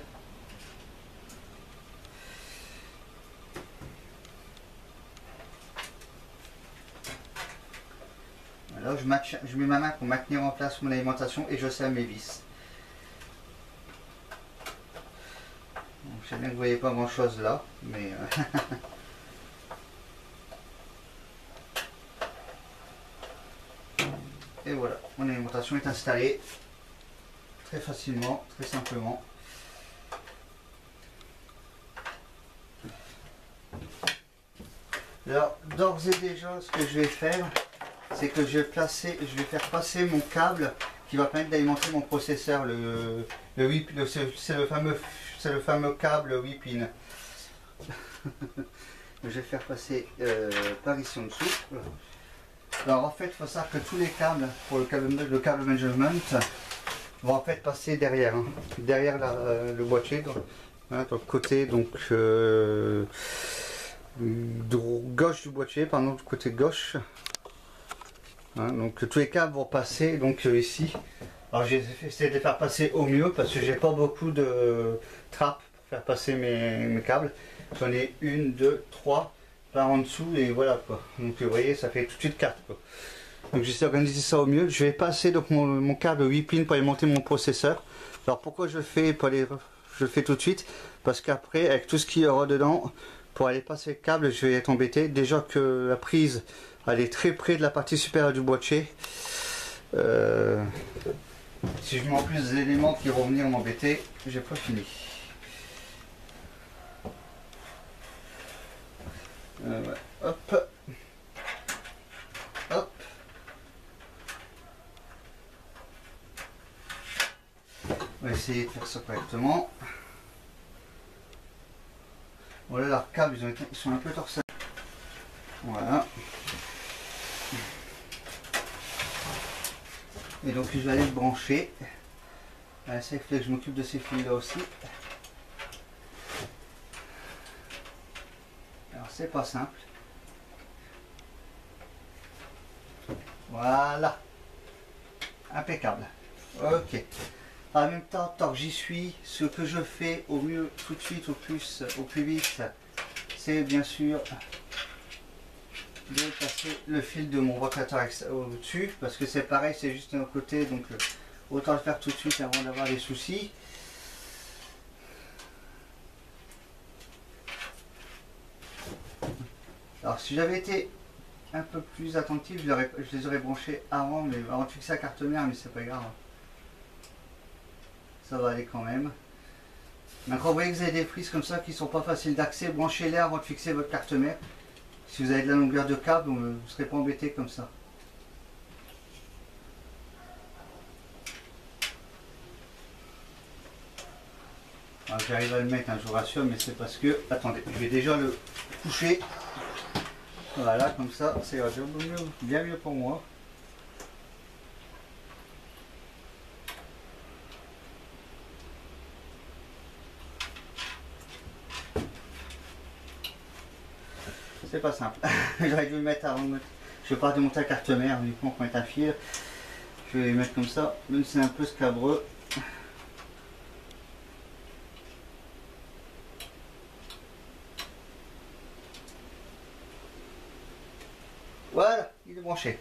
Là, je mets ma main pour maintenir en place mon alimentation et je serre mes vis. Bon, je sais bien que vous voyez pas grand chose là, mais et voilà, mon alimentation est installée très facilement, très simplement. Alors, d'ores et déjà, ce que je vais faire, c'est que je vais faire passer mon câble qui va permettre d'alimenter mon processeur, c'est le fameux câble 8 pins. Je vais faire passer par ici en dessous. Alors en fait, il faut savoir que tous les câbles pour le câble management vont en fait passer derrière, hein, derrière le boîtier, dans le côté donc gauche du boîtier, pardon, du côté gauche. Hein, donc tous les câbles vont passer donc ici. Alors j'ai essayé de les faire passer au mieux parce que j'ai pas beaucoup de trappes pour faire passer mes câbles. J'en ai une, deux, trois par en dessous et voilà quoi. Donc vous voyez, ça fait tout de suite 4 quoi. Donc j'essaie d'organiser ça au mieux. Je vais passer donc mon câble 8 pins pour alimenter mon processeur. Alors pourquoi je le fais je le fais tout de suite? Parce qu'après avec tout ce qu'il y aura dedans, pour aller passer le câble, je vais être embêté. Déjà que la prise elle est très près de la partie supérieure du boîtier. Si je mets en plus des éléments qui vont venir m'embêter, j'ai pas fini. Ouais. Hop. Hop. On va essayer de faire ça correctement. Bon là leurs câbles ils sont un peu torsés. Voilà. Et donc je vais aller le brancher. Ça fait que je m'occupe de ces fils là aussi. Alors c'est pas simple. Voilà. Impeccable. Ok. En même temps, tant que j'y suis, ce que je fais au mieux, tout de suite, au plus vite, c'est bien sûr de passer le fil de mon rotateur au-dessus, parce que c'est pareil, c'est juste d'un côté, donc autant le faire tout de suite avant d'avoir des soucis. Alors si j'avais été un peu plus attentif, je les aurais branchés avant, mais avant de fixer la carte mère, mais c'est pas grave. Ça va aller quand même. Mais quand vous voyez que vous avez des prises comme ça qui sont pas faciles d'accès, branchez-les avant de fixer votre carte mère. Si vous avez de la longueur de câble, vous ne serez pas embêté comme ça. J'arrive à le mettre, hein, je vous rassure, mais c'est parce que... Attendez, je vais déjà le coucher. Voilà, comme ça, c'est bien mieux pour moi. C'est pas simple. J'aurais dû le mettre avant de mettre... Je vais pas démonter la carte mère, du coup on prend un fil. Je vais les mettre comme ça, même si c'est un peu scabreux. Voilà, il est branché.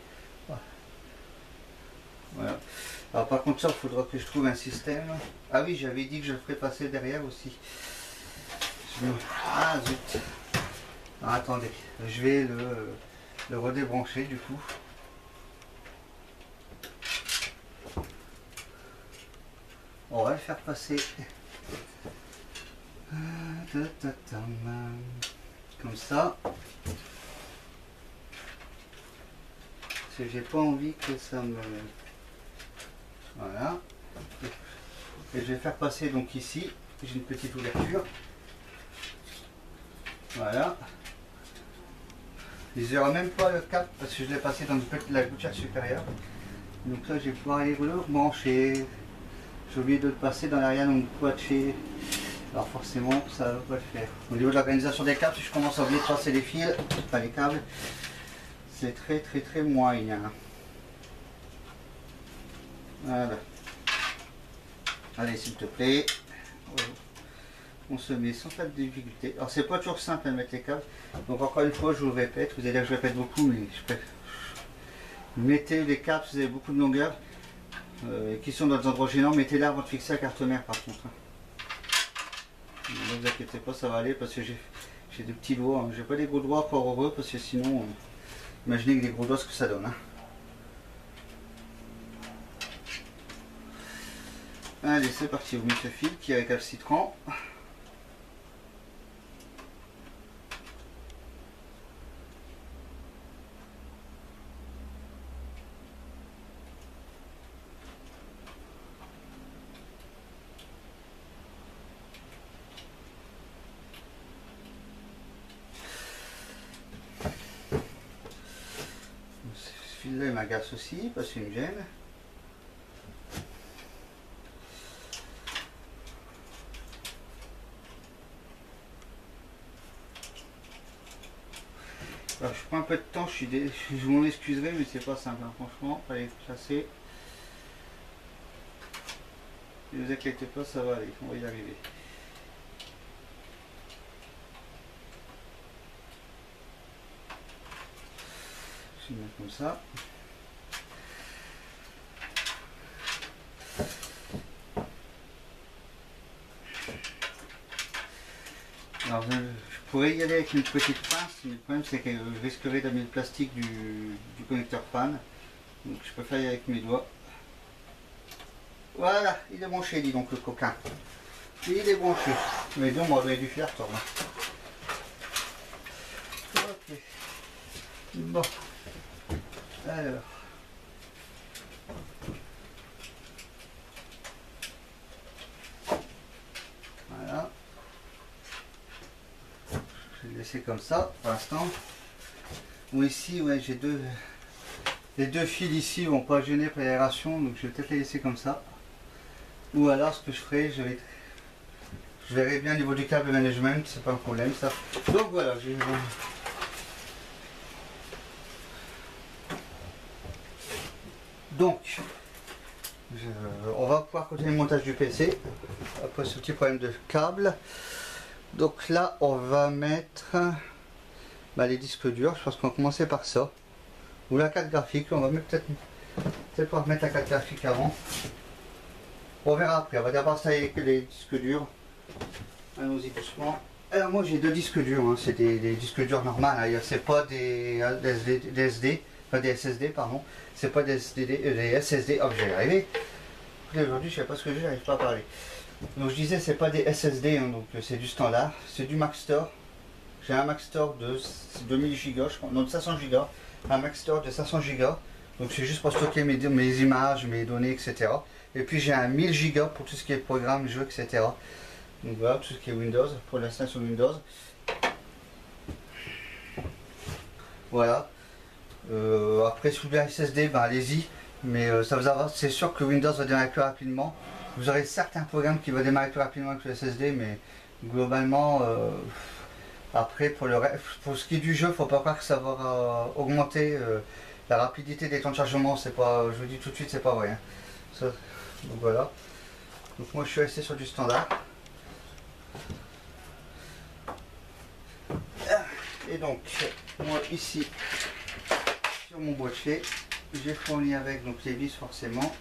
Voilà. Alors par contre ça, il faudra que je trouve un système. Ah oui, j'avais dit que je le ferais passer derrière aussi. Ah zut. Alors, attendez, je vais le redébrancher du coup. On va le faire passer comme ça. Parce que j'ai pas envie que ça me... Voilà. Et je vais faire passer donc ici. J'ai une petite ouverture. Voilà. Je n'aurai même pas le cap parce que je l'ai passé dans la gouttière supérieure. Donc là je vais pouvoir aller le brancher. J'ai oublié de le passer dans l'arrière donc boîtier. Alors forcément ça va pas le faire. Au niveau de l'organisation des câbles, si je commence à oublier de passer les fils, pas les câbles, c'est très moyen. Voilà. Allez s'il te plaît. On se met sans pas de difficulté. Alors c'est pas toujours simple à mettre les câbles. Donc encore une fois je vous le répète, vous allez dire que je répète beaucoup, mais mettez les câbles si vous avez beaucoup de longueur qui sont dans des endroits gênants, mettez-les avant de fixer la carte mère par contre. Ne vous inquiétez pas, ça va aller parce que j'ai des petits doigts. J'ai pas des gros doigts fort heureux parce que sinon, imaginez que des gros doigts ce que ça donne. Hein. Allez, c'est parti, vous mettez ce fil qui est récalcitrant. Ce fil-là il m'agace aussi parce qu'il me gêne. Alors, je prends un peu de temps, je m'en excuserai, mais c'est pas simple, hein, franchement, fallait placer. Ne vous inquiétez pas, ça va aller, on va y arriver. Je vais mettre comme ça. Alors, je pourrais y aller avec une petite pince, mais le problème c'est que je risquerais d'amener le plastique du connecteur fan. Donc je préfère y aller avec mes doigts. Voilà, il est branché, dis donc le coquin. Il est branché. Mais bien, on aurait dû faire tourner. Ok. Bon. Alors. Voilà. je vais le laisser comme ça pour l'instant. Ou ici, ouais, j'ai les deux fils ici vont pas gêner pour l'aération, donc je vais peut-être les laisser comme ça. Ou alors ce que je ferai, je verrai bien au niveau du câble management, c'est pas un problème ça. Donc voilà, donc on va pouvoir continuer le montage du PC après ce petit problème de câble. Donc là on va mettre les disques durs, je pense qu'on va commencer par ça. Ou la carte graphique, on va peut-être pouvoir mettre la carte graphique avant. On verra après, on va d'abord installer les disques durs. Allons-y doucement. Alors moi j'ai deux disques durs, hein. C'est des disques durs normaux, hein. C'est pas des SD, enfin des SSD pardon, c'est pas des SSD, oh je vais y arriver. Aujourd'hui je sais pas ce que j'ai, j'arrive pas à parler. Donc je disais c'est pas des SSD, hein, donc c'est du standard, c'est du Maxtor. J'ai un Maxtor de 2000 Go, je crois, non de 500 Go, un Maxtor de 500 Go, donc c'est juste pour stocker mes images, mes données, etc. Et puis j'ai un 1000 Go pour tout ce qui est programme, jeux, etc. Donc voilà, tout ce qui est Windows, pour l'installation Windows. Voilà. Après, si vous voulez un SSD, allez-y. Mais c'est sûr que Windows va démarrer plus rapidement. Vous aurez certains programmes qui vont démarrer plus rapidement que le SSD, mais globalement, après, pour ce qui est du jeu, il ne faut pas croire que ça va augmenter la rapidité des temps de chargement. C'est pas, je vous dis tout de suite, c'est pas vrai. Hein. Donc voilà. Donc moi, je suis resté sur du standard. Et donc, moi ici, sur mon boîtier, j'ai fourni avec donc les vis forcément,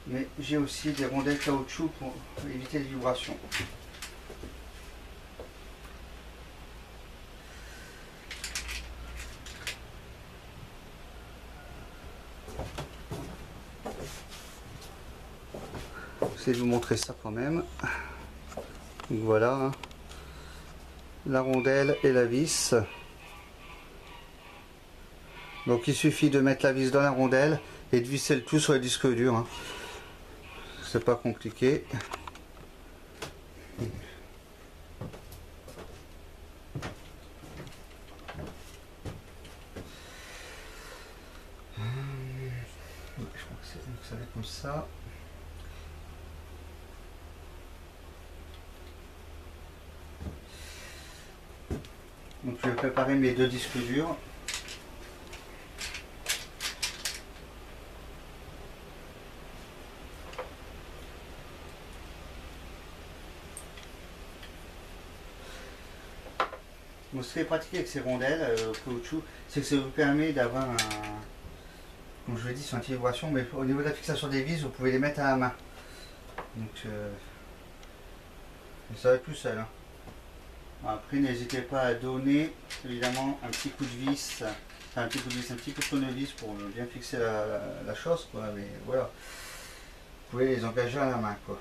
mais j'ai aussi des rondelles caoutchouc pour éviter les vibrations. Je vais vous montrer ça quand même. Donc voilà, hein. La rondelle et la vis. Donc il suffit de mettre la vis dans la rondelle et de visser le tout sur le disque dur. Hein. C'est pas compliqué. Je crois que ça va être comme ça. Donc je vais préparer mes deux disques durs. Donc ce qui est pratique avec ces rondelles caoutchouc, c'est que ça vous permet d'avoir un, comme je l'ai dit, c'est une anti-vibration, mais au niveau de la fixation des vis, vous pouvez les mettre à la main. Donc ça va être tout seul. Hein. Après, n'hésitez pas à donner évidemment un petit coup de vis, enfin, un petit coup de vis, un petit coup de tournevis pour bien fixer la chose, quoi. Mais voilà, vous pouvez les engager à la main, quoi.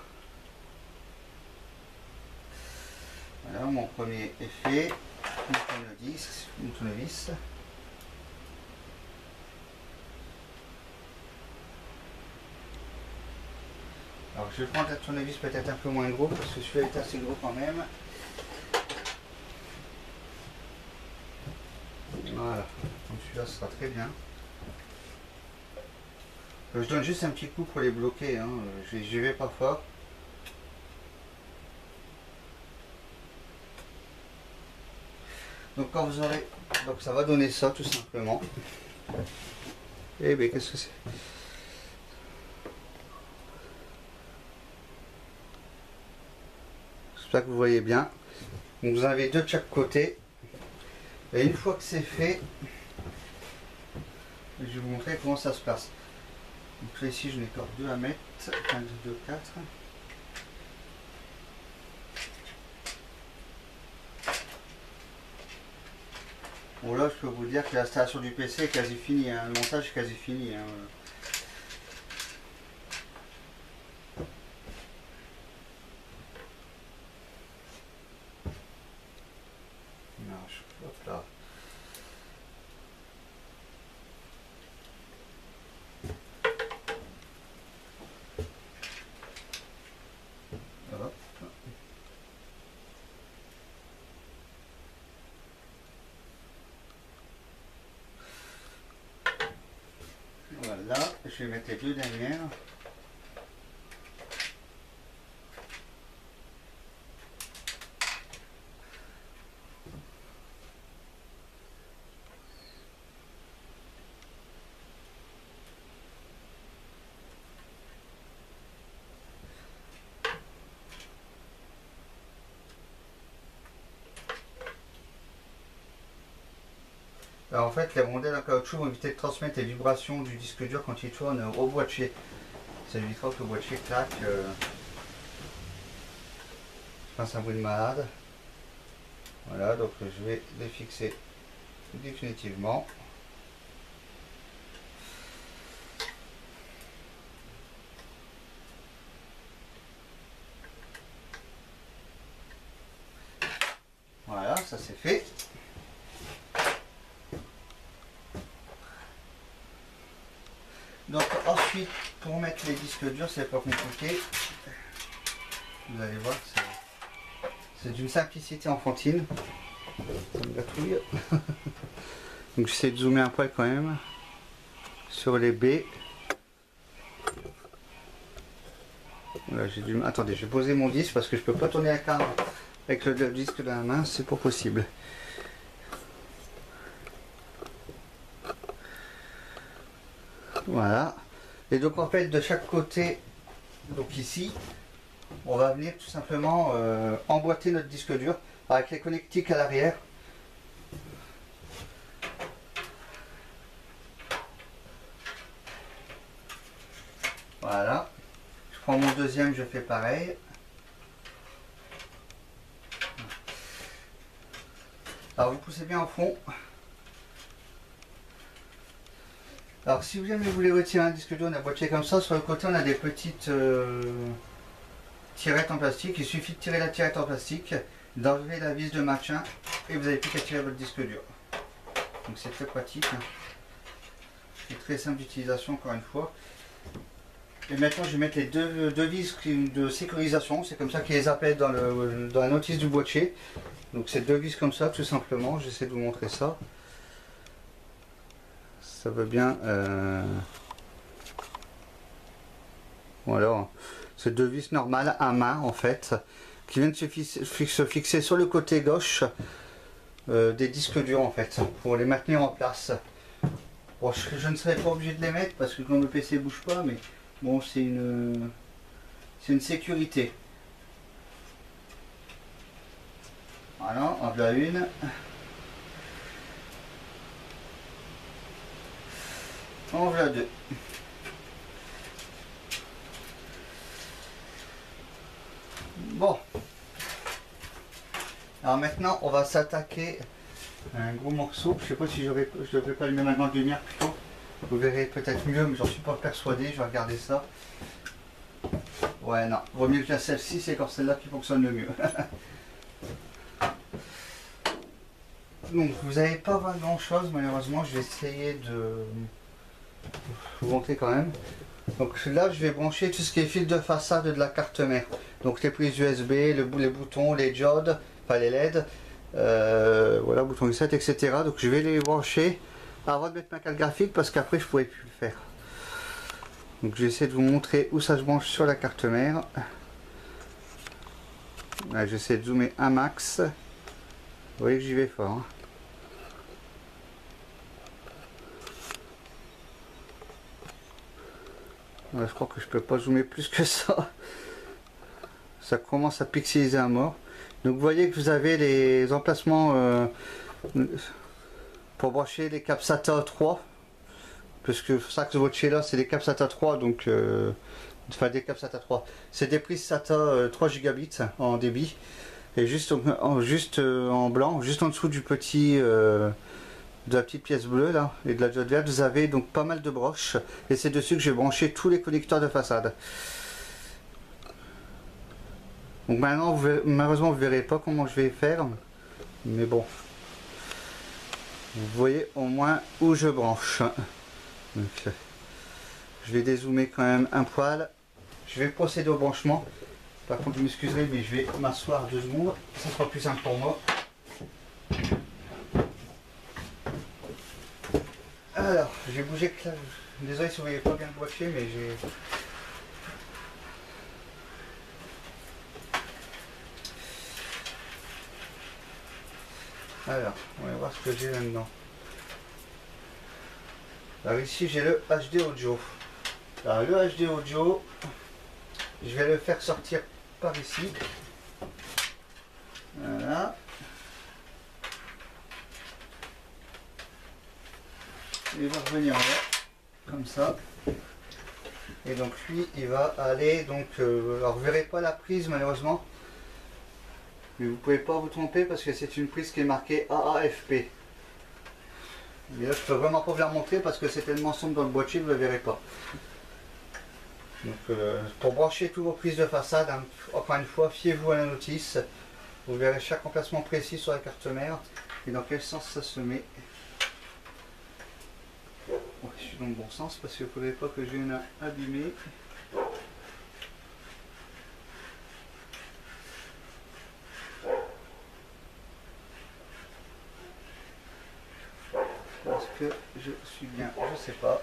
Voilà, mon premier est fait. Une tournevis. Alors je vais prendre un tournevis peut-être un peu moins gros parce que celui-là est assez gros quand même. Voilà, donc celui-là sera très bien. Je donne juste un petit coup pour les bloquer, hein. J'y vais pas fort. Donc quand vous aurez, donc ça va donner ça tout simplement. Eh bien qu'est-ce que c'est? J'espère que vous voyez bien. Donc vous en avez deux de chaque côté. Et une fois que c'est fait, je vais vous montrer comment ça se passe. Donc là ici je n'ai encore deux à mettre. 1, 2, 4. Bon là je peux vous dire que l'installation du PC est quasi finie, hein. Le montage est quasi fini. Hein. Hop là. Hop. Voilà, je vais mettre les deux dernières. Alors en fait, les rondelles en caoutchouc vont éviter de transmettre les vibrations du disque dur quand il tourne au boîtier. Ça évitera que le boîtier claque. Je fasse un bruit de malade. Voilà, donc je vais les fixer définitivement. Voilà, ça c'est fait. Donc ensuite, pour mettre les disques durs, c'est pas compliqué. Vous allez voir, c'est d'une simplicité enfantine. Ça me gratouille. Donc j'essaie de zoomer un peu quand même sur les baies. Voilà, attendez, je vais poser mon disque parce que je peux pas tourner la carte avec le disque de la main, c'est pas possible. Voilà. Et donc en fait de chaque côté, donc ici, on va venir tout simplement emboîter notre disque dur avec les connectiques à l'arrière. Voilà. Je prends mon deuxième, je fais pareil. Alors vous poussez bien au fond. Alors si vous voulez retirer un disque dur d'un boîtier comme ça, sur le côté on a des petites tirettes en plastique. Il suffit de tirer la tirette en plastique, d'enlever la vis de maintien et vous n'avez plus qu'à tirer votre disque dur. Donc c'est très pratique. C'est très simple d'utilisation encore une fois. Et maintenant je vais mettre les deux vis de sécurisation, c'est comme ça qu'ils les appellent dans la notice du boîtier. Donc c'est deux vis comme ça tout simplement, j'essaie de vous montrer ça. Ça veut bien. Voilà, c'est deux vis normales à main en fait, qui viennent se fixer sur le côté gauche des disques durs en fait, pour les maintenir en place. Bon, je ne serais pas obligé de les mettre parce que quand le PC bouge pas, mais bon, c'est une sécurité. Voilà, en voilà une. En voilà deux. Bon. Alors maintenant, on va s'attaquer à un gros morceau. Je sais pas si je devrais pas allumer maintenant de lumière plutôt. Vous verrez peut-être mieux, mais j'en suis pas persuadé. Je vais regarder ça. Ouais, non. Vaut mieux que la celle-ci, c'est quand celle-là qui fonctionne le mieux. Donc, vous n'avez pas grand chose, malheureusement. Je vais essayer de vous montrer quand même. Donc là, je vais brancher tout ce qui est fil de façade de la carte mère. Donc les prises USB, les boutons, les diodes, enfin les LED, voilà, bouton reset, etc. Donc je vais les brancher avant de mettre ma carte graphique parce qu'après je ne pourrai plus le faire. Donc j'essaie de vous montrer où ça se branche sur la carte mère. J'essaie de zoomer un max. Vous voyez que j'y vais fort. Hein. Je crois que je peux pas zoomer plus que ça. Ça commence à pixeliser à mort. Donc vous voyez que vous avez les emplacements pour brancher les câbles SATA 3. Parce que ça que ce boîtier là c'est des câbles SATA 3. Donc enfin des câbles SATA 3. C'est des prises SATA 3 gigabits en débit. Et juste en blanc, juste en dessous du petit de la petite pièce bleue là et de la diode verte, vous avez donc pas mal de broches et c'est dessus que j'ai branché tous les connecteurs de façade. Donc maintenant malheureusement vous verrez pas comment je vais faire, mais bon, vous voyez au moins où je branche. Donc, je vais dézoomer quand même un poil. Je vais procéder au branchement. Par contre, vous m'excuserez, mais je vais m'asseoir 2 secondes, ça sera plus simple pour moi. Alors, j'ai bougé Désolé si vous voyez pas bien le boîtier, mais j'ai... Alors, on va voir ce que j'ai là-dedans. Alors ici j'ai le HD Audio. Alors le HD Audio, je vais le faire sortir par ici. Voilà. Il va revenir en bas, comme ça. Et donc lui, il va aller, donc, alors vous verrez pas la prise malheureusement. Mais vous pouvez pas vous tromper parce que c'est une prise qui est marquée AAFP. Mais là, je peux vraiment pas vous la montrer parce que c'est tellement sombre dans le boîtier, vous ne le verrez pas. Donc, pour brancher tous vos prises de façade, hein, encore une fois, fiez-vous à la notice. Vous verrez chaque emplacement précis sur la carte mère et dans quel sens ça se met. Ouais, je suis dans le bon sens parce qu'il ne faudrait pas que j'ai une abîmée. Est-ce que je suis bien? Je sais pas.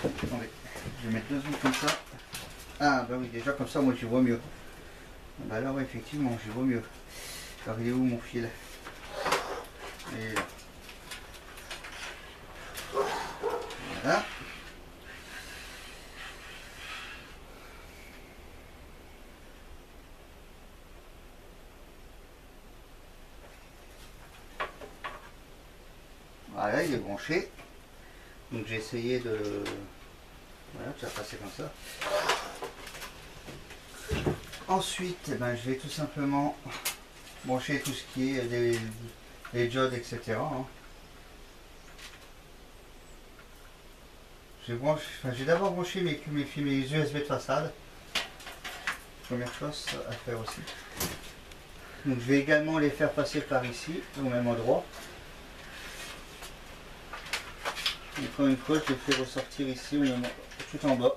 Attendez, je vais mettre 2 secondes comme ça. Ah bah oui, déjà comme ça moi je vois mieux. Bah là ouais, effectivement je vois mieux. Alors il est où mon fil? Et là. Voilà. Voilà, il est branché. Donc j'ai essayé de... Voilà, ça va passer comme ça. Ensuite, eh ben, je vais tout simplement brancher tout ce qui est les diodes, etc. Hein. Je vais d'abord brancher mes USB de façade. Première chose à faire aussi. Donc je vais également les faire passer par ici, au même endroit. Encore une fois, je les fais ressortir ici, au même, tout en bas.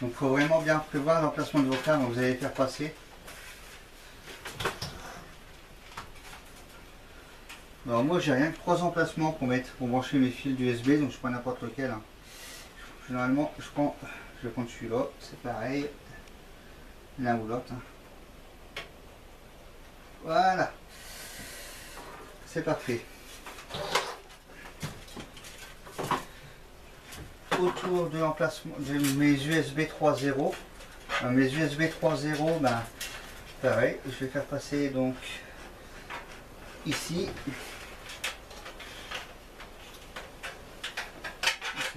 Donc il faut vraiment bien prévoir l'emplacement de vos câbles, vous allez les faire passer. Alors moi j'ai rien que 3 emplacements pour brancher mes fils d'USB, donc je prends n'importe lequel. Hein. Généralement je vais prendre celui-là, c'est pareil, l'un ou l'autre. Hein. Voilà, c'est parfait. Autour de l'emplacement de mes USB 3.0, mes USB 3.0, ben, pareil, je vais faire passer donc ici.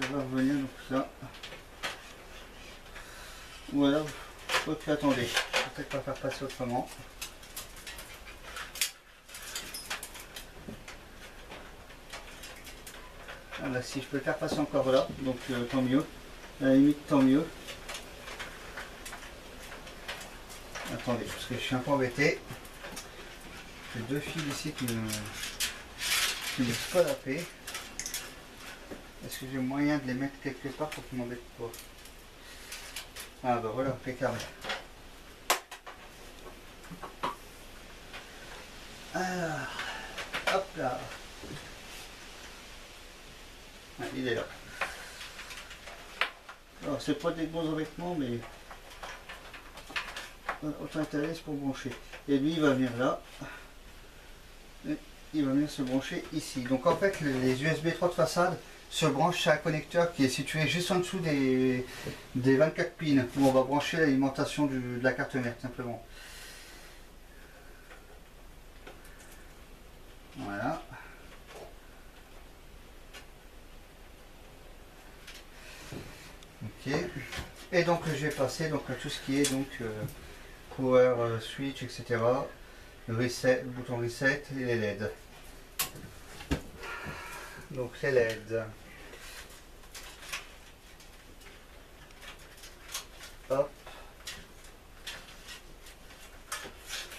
Ça va revenir donc ça. Voilà, ok, attendez, je vais peut-être pas faire passer autrement. Ah bah, si je peux le faire passer encore là, donc tant mieux, à la limite tant mieux. Attendez, parce que je suis un peu embêté. J'ai 2 fils ici qui ne laissent pas la paix. Est-ce que j'ai moyen de les mettre quelque part pour qu'ils ne m'embêtent pas? Ah bah voilà, impeccable. Alors, hop là. Ah, il est là. Alors c'est pas des bons embêtements, mais autant être à l'aise pour brancher. Et lui il va venir là. Et il va venir se brancher ici. Donc en fait les USB 3 de façade se branchent sur un connecteur qui est situé juste en dessous des 24 pins où on va brancher l'alimentation de la carte mère simplement. Voilà. Ok. Et donc je vais passer donc à tout ce qui est donc power switch, etc. Le reset, le bouton reset et les LED. Donc les LED. Hop.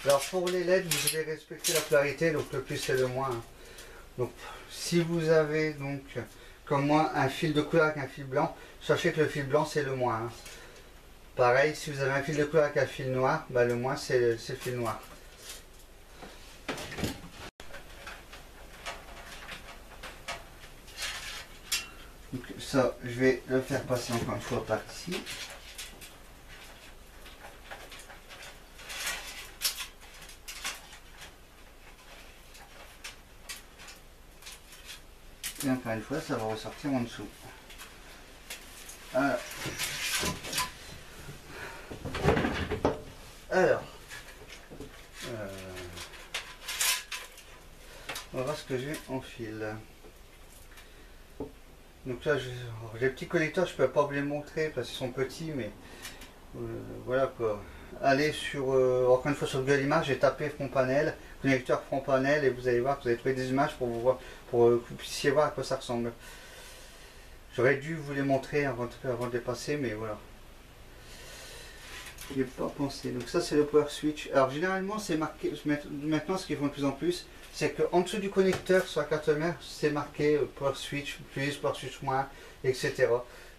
Alors pour les LED, vous devez respecter la polarité, donc le plus et le moins. Donc si vous avez donc comme moi un fil de couleur avec un fil blanc, sachez que le fil blanc c'est le moins. Hein. Pareil, si vous avez un fil de couleur avec un fil noir, bah, le moins c'est le fil noir. ça, je vais le faire passer encore une fois par ici. Et encore une fois, ça va ressortir en dessous. Voilà. Alors, on va voir ce que j'ai en fil. Donc là, les petits connecteurs, je ne peux pas vous les montrer parce qu'ils sont petits, mais voilà quoi. Allez sur, encore une fois sur Google Images et tapez front panel, connecteur front panel, et vous allez voir que vous allez trouver des images pour vous voir, pour que vous puissiez voir à quoi ça ressemble. J'aurais dû vous les montrer avant de les passer, mais voilà. Je n'y ai pas pensé. Donc ça c'est le power switch. Alors généralement c'est marqué, maintenant ce qu'ils font de plus en plus, c'est qu'en dessous du connecteur sur la carte mère, c'est marqué power switch plus, power switch moins, etc.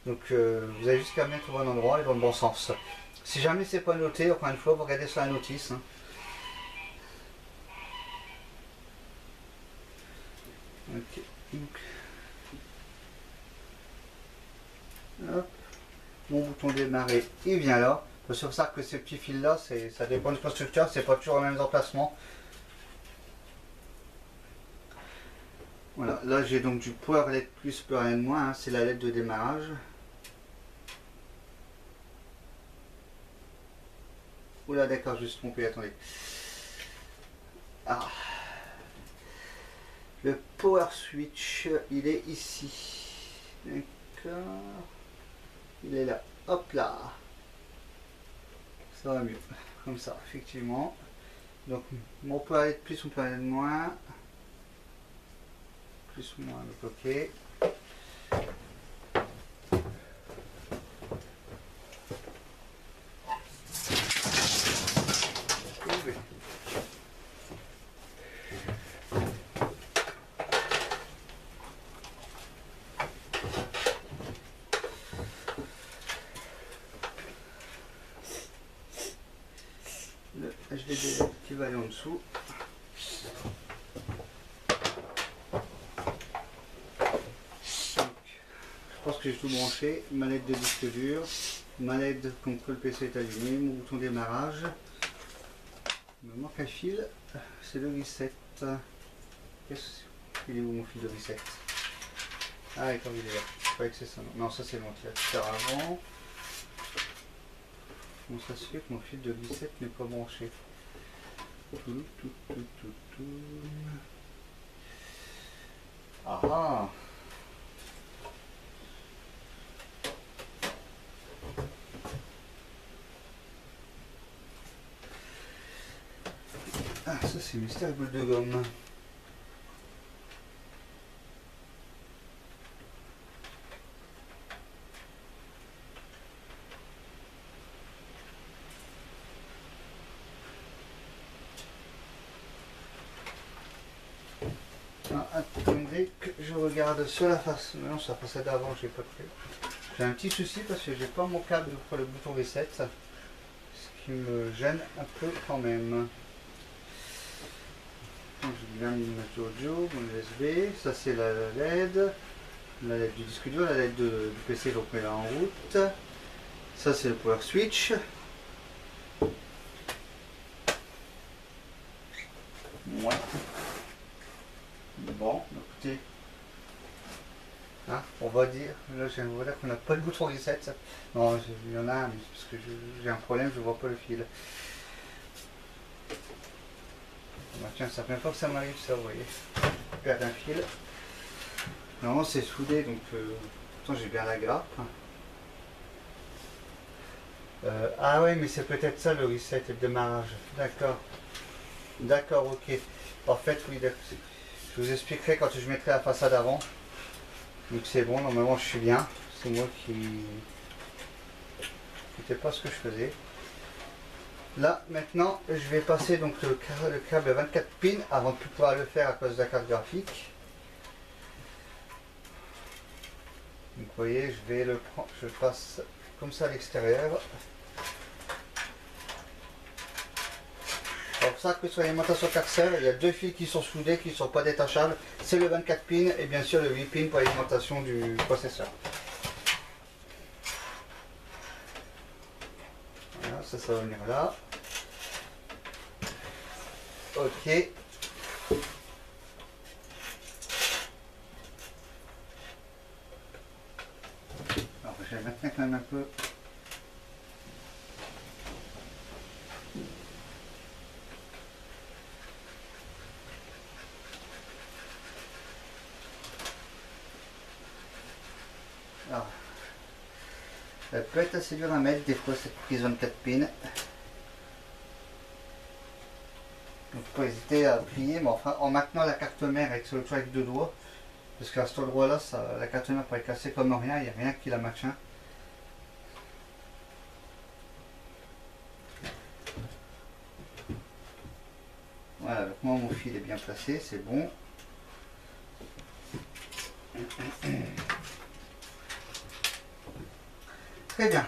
Donc vous avez juste qu'à mettre au bon endroit et dans le bon sens. Si jamais c'est pas noté, encore une fois, vous regardez sur la notice. Hein. Ok. Hop. Mon bouton démarrer, il vient là. C'est pour ça que ces petits fils là, ça dépend du constructeur, c'est pas toujours le même emplacement. Voilà, là j'ai donc du power LED plus, power LED moins, hein, c'est la LED de démarrage. Oula d'accord, je me suis trompé, attendez. Ah. Le power switch, il est ici. D'accord. Il est là. Hop là. Ça va mieux. Comme ça, effectivement. Donc mon power LED plus, mon power LED moins. Plus ou moins, donc ok. Le HDD qui va aller en dessous. Je pense que j'ai tout branché, manette de disque dur, manette comme quoi le PC est allumé, mon bouton démarrage. Il me manque un fil, c'est le reset. Il est où mon fil de reset? Ah d'accord, il est là. Je croyais que c'est ça. Non, ça c'est bon, tu vas faire avant. Comment ça se fait que mon fil de reset n'est pas branché? Ah ah. Ah, ça c'est mystère boule de gomme. Ah, attendez que je regarde sur la face. Non, sur la façade d'avant, j'ai pas pris. J'ai un petit souci parce que j'ai pas mon câble pour le bouton reset. Ce qui me gêne un peu quand même. J'ai bien mis ma audio, mon USB, ça c'est la LED du disque dur, la LED du PC donc met là en route. Ça c'est le power switch. Ouais. Bon, écoutez, hein, on va dire, là je vois qu'on n'a pas le bouton reset. Non, il y en a un, mais parce que j'ai un problème, je vois pas le fil. Bah, tiens, c'est la première fois que ça m'arrive ça, vous voyez. Je perds un fil. Normalement c'est soudé, donc pourtant j'ai bien la grappe. Ah oui, mais c'est peut-être ça le reset et le démarrage. D'accord. D'accord, ok. En fait, oui, je vous expliquerai quand je mettrai la façade avant. Donc c'est bon, normalement je suis bien. C'est moi qui n'étais pas ce que je faisais. Là, maintenant, je vais passer donc le câble 24 pins avant de pouvoir le faire à cause de la carte graphique. Donc vous voyez, je vais le prendre, je passe comme ça à l'extérieur. Alors pour ça que sur l'alimentation Carcel, il y a deux fils qui sont soudés, qui ne sont pas détachables. C'est le 24 pins et bien sûr le 8 pins pour l'alimentation du processeur. ça va venir là. Ok. Alors, je vais mettre quand même un peu. Alors, elle peut être assez dure à mettre des fois cette prise 24 pins. Donc pas hésiter à plier, mais enfin en maintenant la carte mère avec ce avec deux doigts, parce qu'à cet endroit là, la carte mère pourrait casser comme rien, il n'y a rien qui la maintient. Voilà, donc moi mon fil est bien placé, c'est bon. Très bien.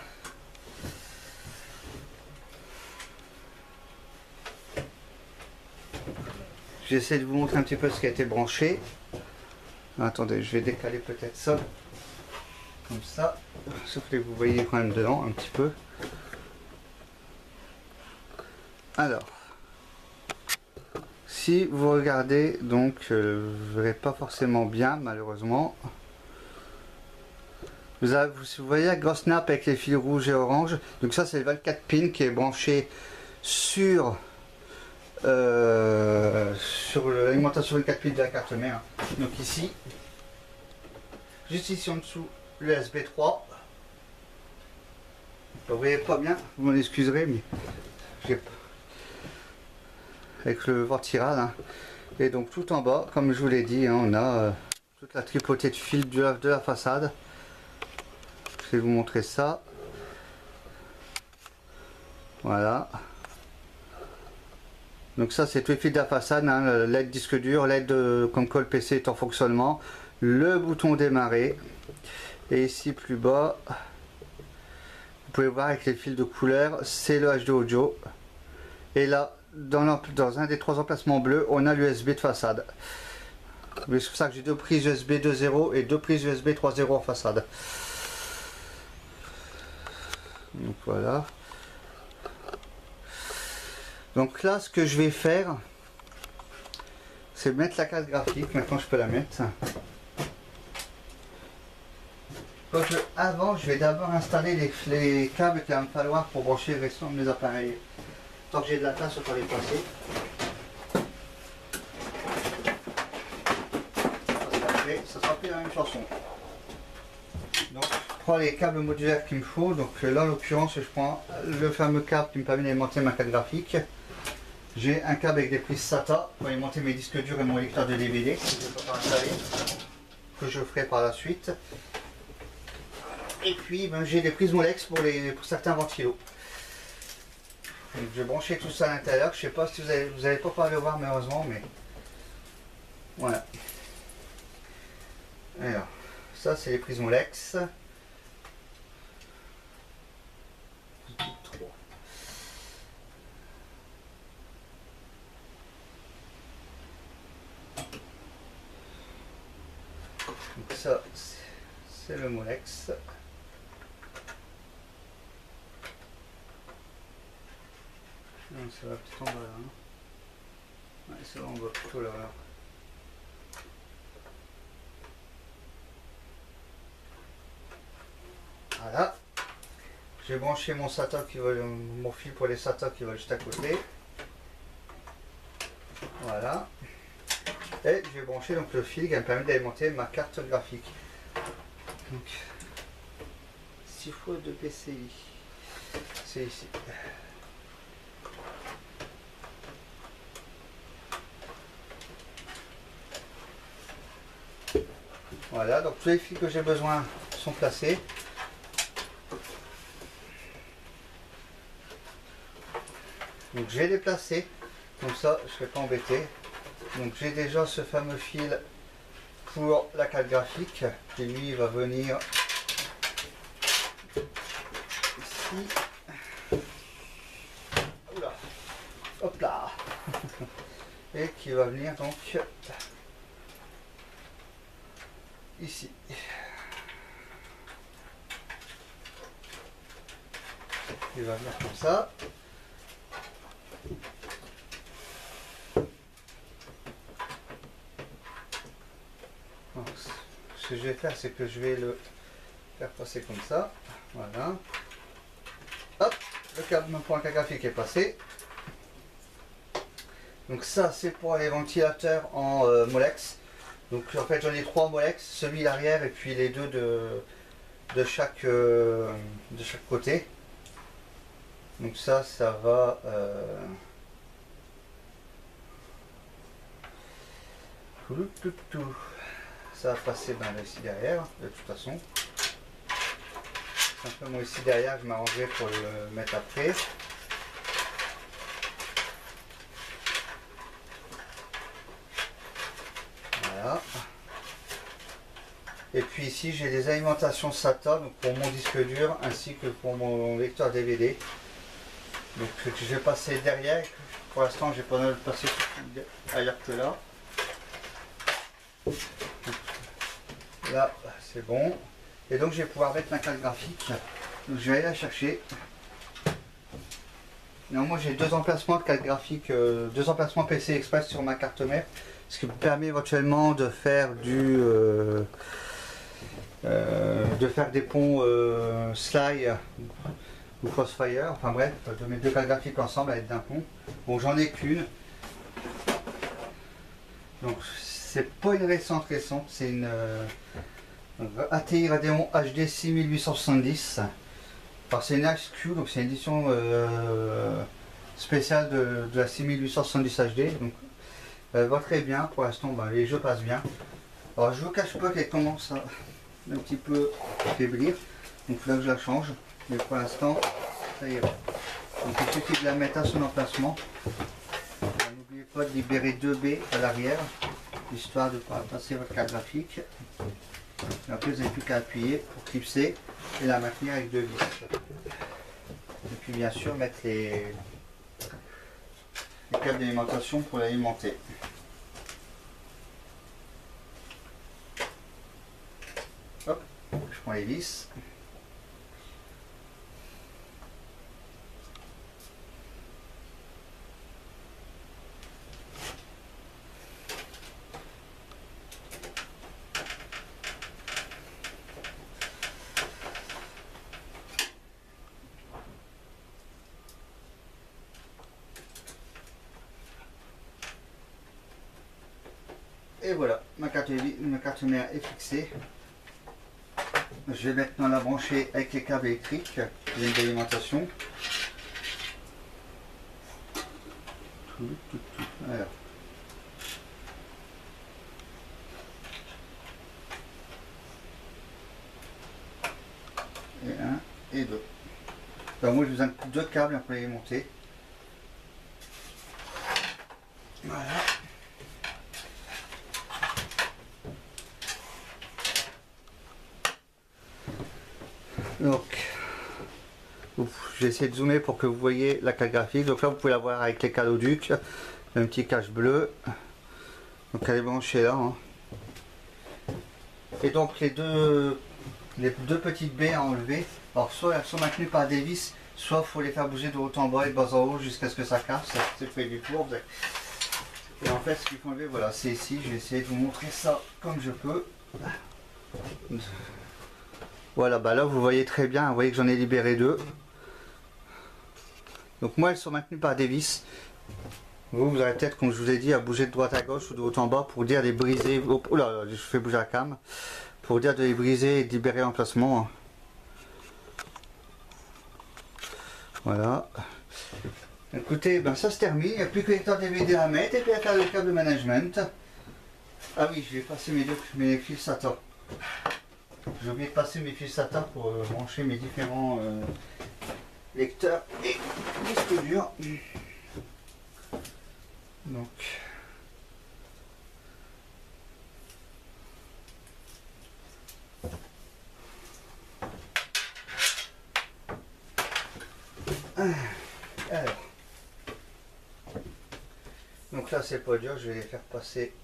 J'essaie de vous montrer un petit peu ce qui a été branché. Attendez, je vais décaler peut-être ça. Comme ça. Sauf que vous voyez quand même dedans un petit peu. Alors. Si vous regardez, donc, vous ne verrez pas forcément bien, malheureusement. Vous voyez la grosse nappe avec les fils rouges et orange. Donc ça, c'est le 24 pins qui est branché sur l'alimentation 24 pins de la carte mère. Donc ici, juste ici en dessous, l'USB 3. Vous ne voyez pas bien, vous m'en excuserez, mais j'ai avec le vortiral. Hein. Et donc tout en bas, comme je vous l'ai dit, hein, on a toute la tripotée de fils de la façade. Je vais vous montrer ça. Voilà. Donc ça c'est tous les fils de la façade, hein, l'aide disque dur, l'aide comme quoi le PC est en fonctionnement, le bouton démarrer. Et ici plus bas, vous pouvez voir avec les fils de couleur, c'est le HD audio. Et là, dans un des trois emplacements bleus, on a l'USB de façade. C'est pour ça que j'ai deux prises USB 2.0 et deux prises USB 3.0 en façade. Donc voilà. Donc là, ce que je vais faire, c'est mettre la carte graphique. Maintenant, je peux la mettre. Donc, avant, je vais d'abord installer les câbles qu'il va me falloir pour brancher le restant de mes appareils. Tant que j'ai de la place, autant les passer. Ça sera plus la même chanson. Donc, je prends les câbles modulaires qu'il me faut. Donc là, en l'occurrence, je prends le fameux câble qui me permet d'alimenter ma carte graphique. J'ai un câble avec des prises SATA pour alimenter mes disques durs et mon lecteur de DVD que je vais pas installer, que je ferai par la suite. Et puis, ben, j'ai des prises Molex pour certains ventilos. Donc, je vais brancher tout ça à l'intérieur. Je sais pas si vous n'allez pas le voir malheureusement, mais voilà. Alors, ça c'est les prises Molex. Donc ça c'est le Molex. Non, ça va peut-être en bas là. Hein. Ouais, ça va en bas plutôt là. Voilà. J'ai branché mon SATA mon fil pour les SATA qui va juste à côté. Voilà. Et j'ai branché donc le fil qui va me permettre d'alimenter ma carte graphique. Donc 6 fois de PCI. C'est ici. Voilà, donc tous les fils que j'ai besoin sont placés. Donc j'ai déplacé, comme ça je ne serai pas embêté. Donc j'ai déjà ce fameux fil pour la carte graphique qui lui va venir ici. Oula. Hop là. Et qui va venir donc ici. Il va venir comme ça. Alors, ce que je vais faire, c'est que je vais le faire passer comme ça. Voilà. Hop, le câble pour un graphique est passé. Donc ça, c'est pour les ventilateurs en Molex. Donc en fait, j'en ai 3 Molex, celui l'arrière et puis les deux de chaque côté. Donc ça va ça va passer dans le ici derrière, de toute façon. Simplement ici derrière, je m'arrangerai pour le mettre après. Voilà. Et puis ici, j'ai des alimentations SATA donc pour mon disque dur ainsi que pour mon lecteur DVD. Donc je vais passer derrière. Pour l'instant, j'ai pas le passer ailleurs que là. Là, c'est bon. Et donc, je vais pouvoir mettre ma carte graphique. Donc, je vais aller la chercher. Non, moi, j'ai 2 emplacements de carte graphique, 2 emplacements PC Express sur ma carte mère, ce qui me permet éventuellement de faire des ponts Sly ou Crossfire. Enfin bref, de mettre 2 cartes graphiques ensemble à l'aide d'un pont. Bon, j'en ai qu'une. Donc, c'est pas une récente, c'est une ATI Radeon HD 6870. Alors c'est une HQ, donc c'est une édition spéciale de la 6870 HD. Donc elle va très bien, pour l'instant les jeux passent bien. Alors je vous cache pas qu'elle commence à un petit peu faiblir, donc il faut que je la change. Mais pour l'instant, ça ira. Donc il suffit de la mettre à son emplacement. N'oubliez pas de libérer 2 B à l'arrière, histoire de pouvoir passer votre carte graphique. Et après vous n'avez plus qu'à appuyer pour clipser et la maintenir avec 2 vis. Et puis bien sûr mettre les câbles d'alimentation pour l'alimenter. Hop, je prends les vis. Et voilà, ma carte mère est fixée. Je vais maintenant la brancher avec les câbles électriques d'alimentation. Alors. Et 1 et 2. Alors moi j'ai besoin de 2 câbles pour les monter. Voilà. Donc, je vais essayer de zoomer pour que vous voyez la carte graphique. Donc là, vous pouvez la voir avec les caloducs, un petit cache bleu. Donc elle est branchée là. Hein. Et donc les deux petites baies à enlever. Alors soit elles sont maintenues par des vis, soit il faut les faire bouger de haut en bas et de bas en haut jusqu'à ce que ça casse. C'est fait du tour. Et en fait, ce qu'il faut enlever, voilà, c'est ici. Je vais essayer de vous montrer ça comme je peux. Voilà, bah là vous voyez très bien, vous voyez que j'en ai libéré 2. Donc moi elles sont maintenues par des vis. Vous aurez peut-être, comme je vous ai dit, à bouger de droite à gauche ou de haut en bas pour dire les briser. Oh là, je fais bouger la cam. Pour dire de les briser et de libérer l'emplacement. Voilà. Écoutez, ben ça se termine, il n'y a plus que les lecteurs DVD à mettre et puis à faire le câble de management. Ah oui, je vais passer mes fils SATA. J'ai oublié de passer mes fils SATA pour brancher mes différents lecteurs et disques durs. Donc, alors, donc là c'est pas dur, je vais les faire passer.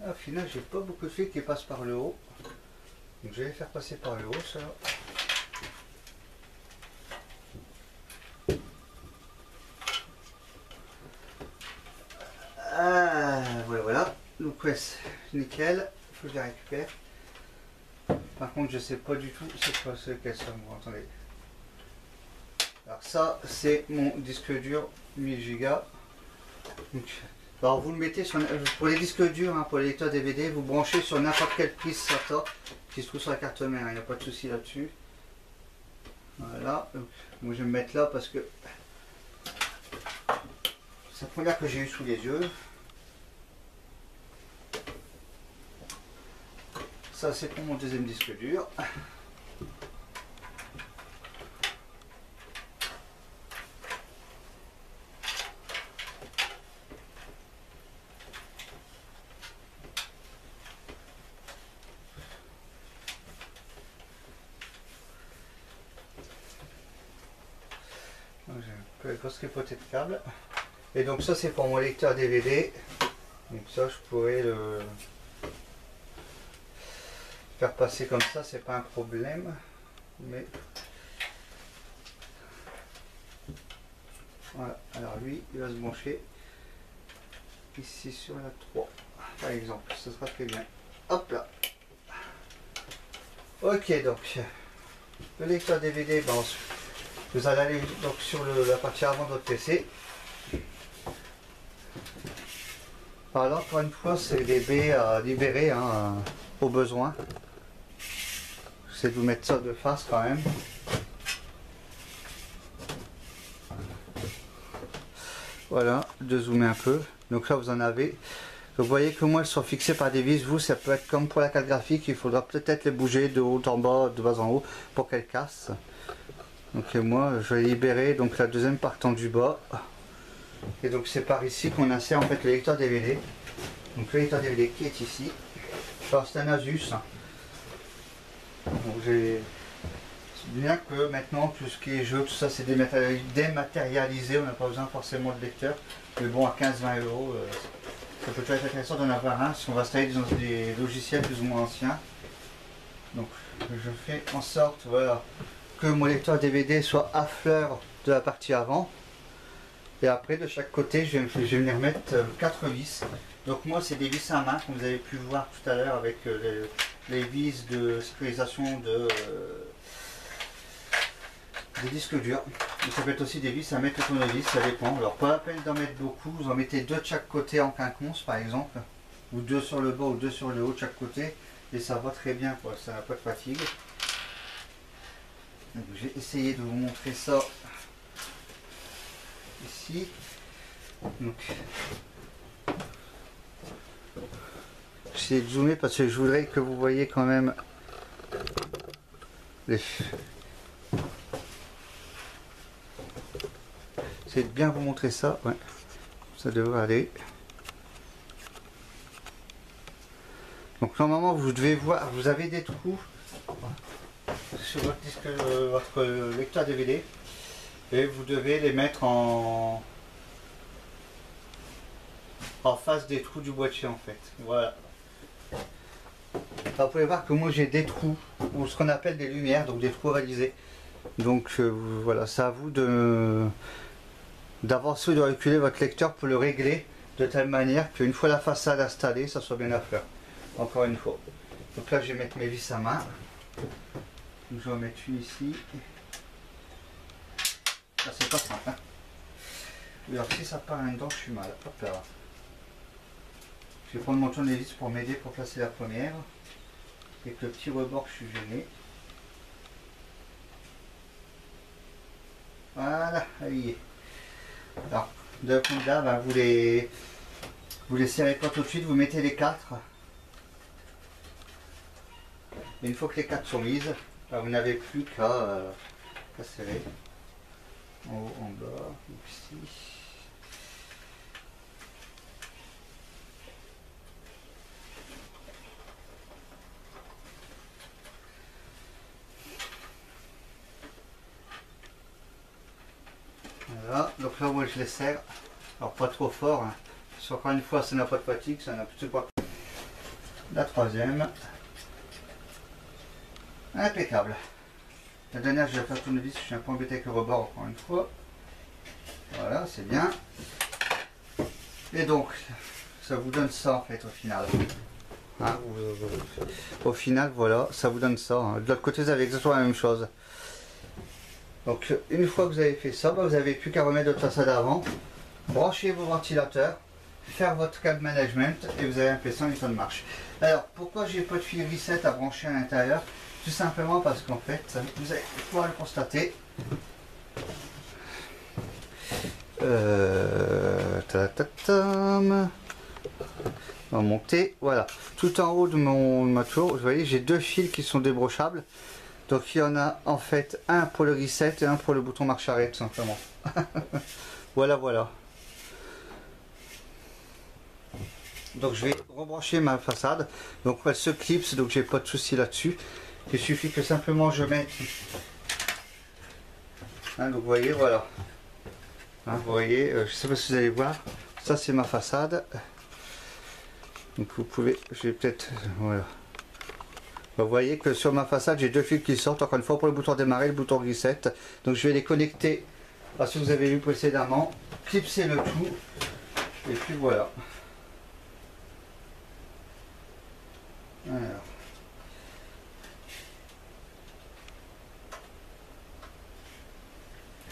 Au final, j'ai pas beaucoup de fils qui passent par le haut. Donc je vais les faire passer par le haut, ça. ouais, c'est nickel. Il faut que je la récupère. Par contre, je sais pas du tout c'est quoi ce qu'elle soit. Bon, attendez. Alors ça, c'est mon disque dur 1000 Go. Donc, alors vous le mettez sur pour les disques durs, hein, pour les lecteurs DVD, vous branchez sur n'importe quelle prise SATA qui se trouve sur la carte mère. Il n'y a pas de souci là-dessus. Voilà. Donc, moi je vais me mettre là parce que c'est la première que j'ai eu sous les yeux. Ça c'est pour mon deuxième disque dur. J'ai un peu grosse tripotée de câbles. Et donc ça c'est pour mon lecteur DVD. Donc ça je pourrais le faire passer comme ça, c'est pas un problème. Mais voilà, alors lui il va se brancher ici sur la 3 par exemple, ce sera très bien. Hop là. Ok, donc le lecteur DVD, ben, vous allez aller donc sur la partie avant de votre PC. Alors là, encore une fois, c'est des baies à libérer, hein, au besoin. J'essaie de vous mettre ça de face quand même. Voilà, de zoomer un peu. Donc là, vous en avez. Vous voyez que moi, elles sont fixées par des vis. Vous, ça peut être comme pour la carte graphique. Il faudra peut-être les bouger de haut en bas, de bas en haut, pour qu'elles cassent. Donc moi, je vais libérer donc la deuxième partant du bas. Et donc c'est par ici qu'on insère en fait le lecteur DVD. Donc le lecteur DVD qui est ici. Alors c'est un Asus. Donc j'ai bien que maintenant tout ce qui est jeu, tout ça c'est dématérialisé, on n'a pas besoin forcément de lecteur. Mais bon, à 15-20 euros, ça peut être intéressant d'en avoir un si on va installer des logiciels plus ou moins anciens. Donc je fais en sorte, voilà, que mon lecteur DVD soit à fleur de la partie avant. Et après de chaque côté je vais venir mettre 4 vis. Donc moi c'est des vis à main comme vous avez pu voir tout à l'heure avec les vis de sécurisation des disques durs. Et ça peut être aussi des vis à mettre au tournevis, ça dépend. Alors pas la peine d'en mettre beaucoup, vous en mettez 2 de chaque côté en quinconce par exemple. Ou 2 sur le bas ou 2 sur le haut de chaque côté. Et ça va très bien quoi, ça n'a pas de fatigue. J'ai essayé de vous montrer ça ici. Donc j'essaie de zoomer parce que je voudrais que vous voyez quand même les... J'essaie de bien vous montrer ça, ouais. Ça devrait aller. Donc normalement vous devez voir, vous avez des trous sur votre disque, votre lecteur DVD. Et vous devez les mettre en face des trous du boîtier en fait. Voilà. Alors, vous pouvez voir que moi j'ai des trous, ou ce qu'on appelle des lumières, donc des trous réalisés. Donc voilà, c'est à vous d'avancer ou de reculer votre lecteur pour le régler de telle manière qu'une fois la façade installée, ça soit bien à fleur. Encore une fois. Donc là je vais mettre mes vis à main. Donc, je vais en mettre une ici. Ça c'est pas simple. Hein. Alors si ça part là-dedans, je suis mal. Hop là. Je vais prendre mon tournevis pour m'aider pour placer la première. Avec le petit rebord, je suis gêné. Voilà, allez. Alors, de là, ben, vous les serrez pas tout de suite, vous mettez les 4. Et une fois que les 4 sont mises, ben, vous n'avez plus qu'à serrer. En haut, en bas, ici. Voilà, donc là moi je les serre, alors pas trop fort, hein. Parce qu'encore une fois ça n'a pas de fatigue, ça n'a plutôt pas. La troisième, impeccable. La dernière je vais faire tournevis, je suis un peu embêté avec le rebord encore une fois. Voilà, c'est bien. Et donc, ça vous donne ça en fait au final. Hein, au final, voilà, ça vous donne ça. Hein. De l'autre côté, vous avez exactement la même chose. Donc, une fois que vous avez fait ça, bah, vous n'avez plus qu'à remettre votre façade avant, brancher vos ventilateurs, faire votre câble management et vous avez un PC en état de marche. Alors, pourquoi j'ai pas de fil reset à brancher à l'intérieur? Tout simplement parce qu'en fait, vous allez pouvoir le constater. On va monter, voilà. Tout en haut de ma tour, vous voyez, j'ai deux fils qui sont débrochables. Donc il y en a en fait un pour le reset et un pour le bouton marche arrêt tout simplement. Voilà, voilà. Donc je vais rebrancher ma façade. Donc elle se clipse, donc j'ai pas de souci là-dessus. Il suffit que simplement je mette. Hein, donc vous voyez, voilà. Hein, vous voyez, je sais pas si vous allez voir. Ça c'est ma façade. Donc vous pouvez, je vais peut-être, voilà. Vous voyez que sur ma façade j'ai deux fils qui sortent, encore une fois pour le bouton démarrer, le bouton reset. Donc je vais les connecter à ce que vous avez vu précédemment, clipser le tout, et puis voilà. Alors.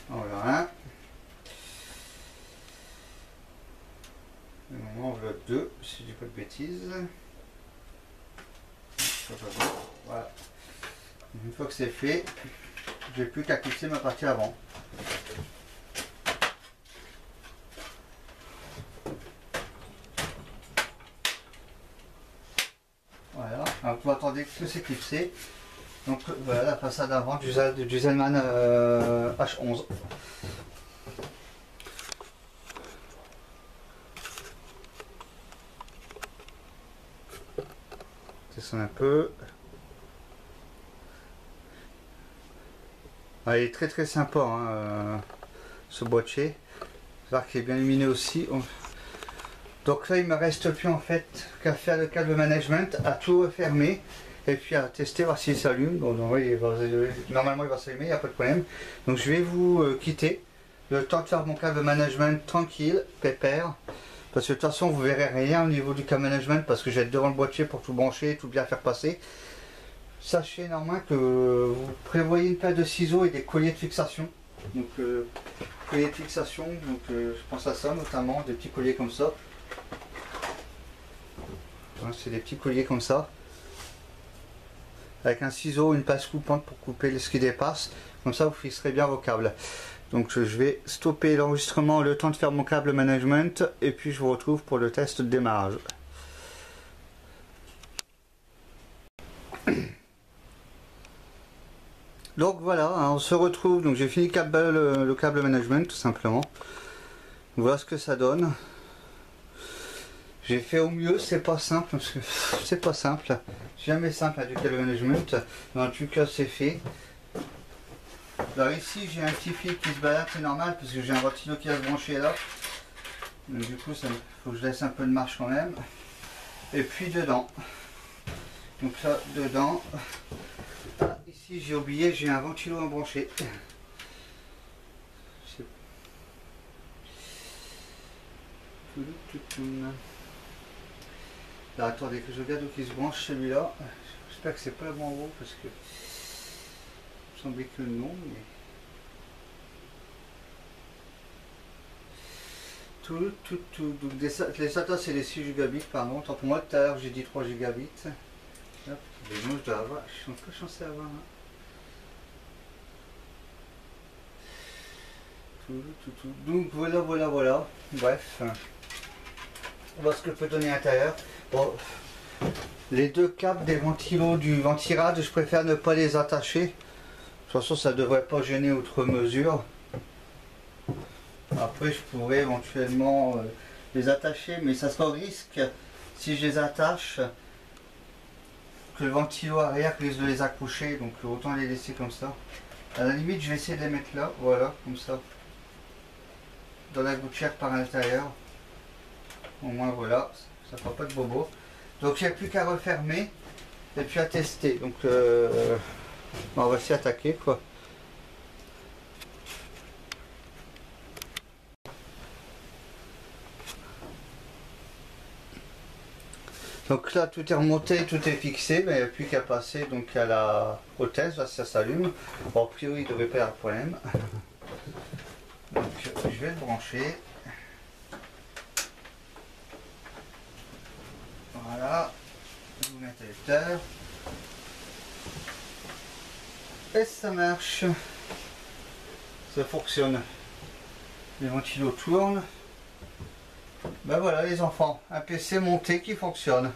Voilà. On enveloppe 2, si je dis pas de bêtises. Voilà. Une fois que c'est fait, je n'ai plus qu'à clipser ma partie avant. Voilà, alors vous attendez que c'est clipsé. Donc voilà la façade avant du Zellman H11. Descend un peu. Ah, il est très très sympa hein, ce boîtier. J'espère qu'il est bien lumineux aussi. Donc là il me reste plus en fait qu'à faire le câble management, à tout refermer et puis à tester voir s'il s'allume. Bon, donc, oui, normalement il va s'allumer, il n'y a pas de problème. Donc je vais vous quitter. Le temps de faire mon câble management tranquille, pépère. Parce que de toute façon vous verrez rien au niveau du câble management parce que j'ai devant le boîtier pour tout brancher et tout bien faire passer. Sachez néanmoins que vous prévoyez une paire de ciseaux et des colliers de fixation. Donc colliers de fixation, donc je pense à ça notamment, des petits colliers comme ça. C'est des petits colliers comme ça. Avec un ciseau, une pince coupante pour couper ce qui dépasse. Comme ça vous fixerez bien vos câbles. Donc je vais stopper l'enregistrement le temps de faire mon câble management et puis je vous retrouve pour le test de démarrage. Donc voilà, hein, on se retrouve, donc j'ai fini le câble management tout simplement. Voilà ce que ça donne. J'ai fait au mieux, c'est pas simple, parce que c'est pas simple. Jamais simple hein, du câble management, mais en tout cas c'est fait. Alors ici j'ai un petit fil qui se balade, c'est normal parce que j'ai un ventilo qui va se brancher là. Donc du coup il faut que je laisse un peu de marche quand même. Et puis dedans. Donc là dedans. Ah, ici j'ai oublié, j'ai un ventilo à brancher. Là attendez que je regarde où il se branche celui-là. J'espère que c'est pas le bon gros parce que il me semblait que non mais. Donc les SATA c'est les 6 gigabits pardon, tant pour moi tout à l'heure j'ai dit 3 gigabits. Hop, je dois avoir, je suis un peu chanceux à avoir. Donc voilà. Bref. On voit ce que peut donner à l'intérieur. Bon, les deux câbles des ventilos du ventirad, je préfère ne pas les attacher. De toute façon ça ne devrait pas gêner outre mesure. Après je pourrais éventuellement les attacher, mais ça sera au risque si je les attache que le ventilo arrière risque de les accrocher, donc autant les laisser comme ça. À la limite je vais essayer de les mettre là, voilà, comme ça. Dans la gouttière par l'intérieur. Au moins voilà, ça fera pas de bobo. Donc il n'y a plus qu'à refermer et puis à tester. Donc on va s'y attaquer quoi. Donc là tout est remonté, tout est fixé, mais il n'y a plus qu'à passer donc à la hôtesse, là ça s'allume. Bon, a priori il ne devrait pas y avoir de problème. Donc je vais le brancher. Voilà, je vous mets l'interrupteur. Et ça marche. Ça fonctionne. Les ventilos tournent. Ben voilà les enfants, un PC monté qui fonctionne.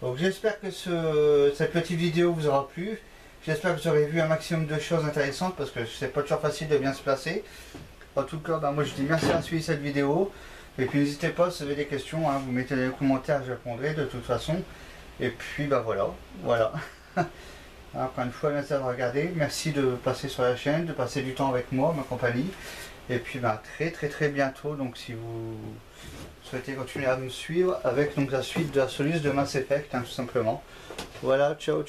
Donc j'espère que cette petite vidéo vous aura plu. J'espère que vous aurez vu un maximum de choses intéressantes parce que c'est pas toujours facile de bien se placer. En tout cas, ben moi je dis merci d'avoir suivi cette vidéo. Et puis n'hésitez pas, si vous avez des questions, hein, vous mettez dans les commentaires, je répondrai de toute façon. Et puis ben voilà. Encore une fois, merci d'avoir regardé. Merci de passer sur la chaîne, de passer du temps avec moi, ma compagnie. Et puis ben, très bientôt, donc si vous souhaitez continuer à me suivre avec donc la suite de la Solus de Mass Effect, hein, tout simplement. Voilà, ciao.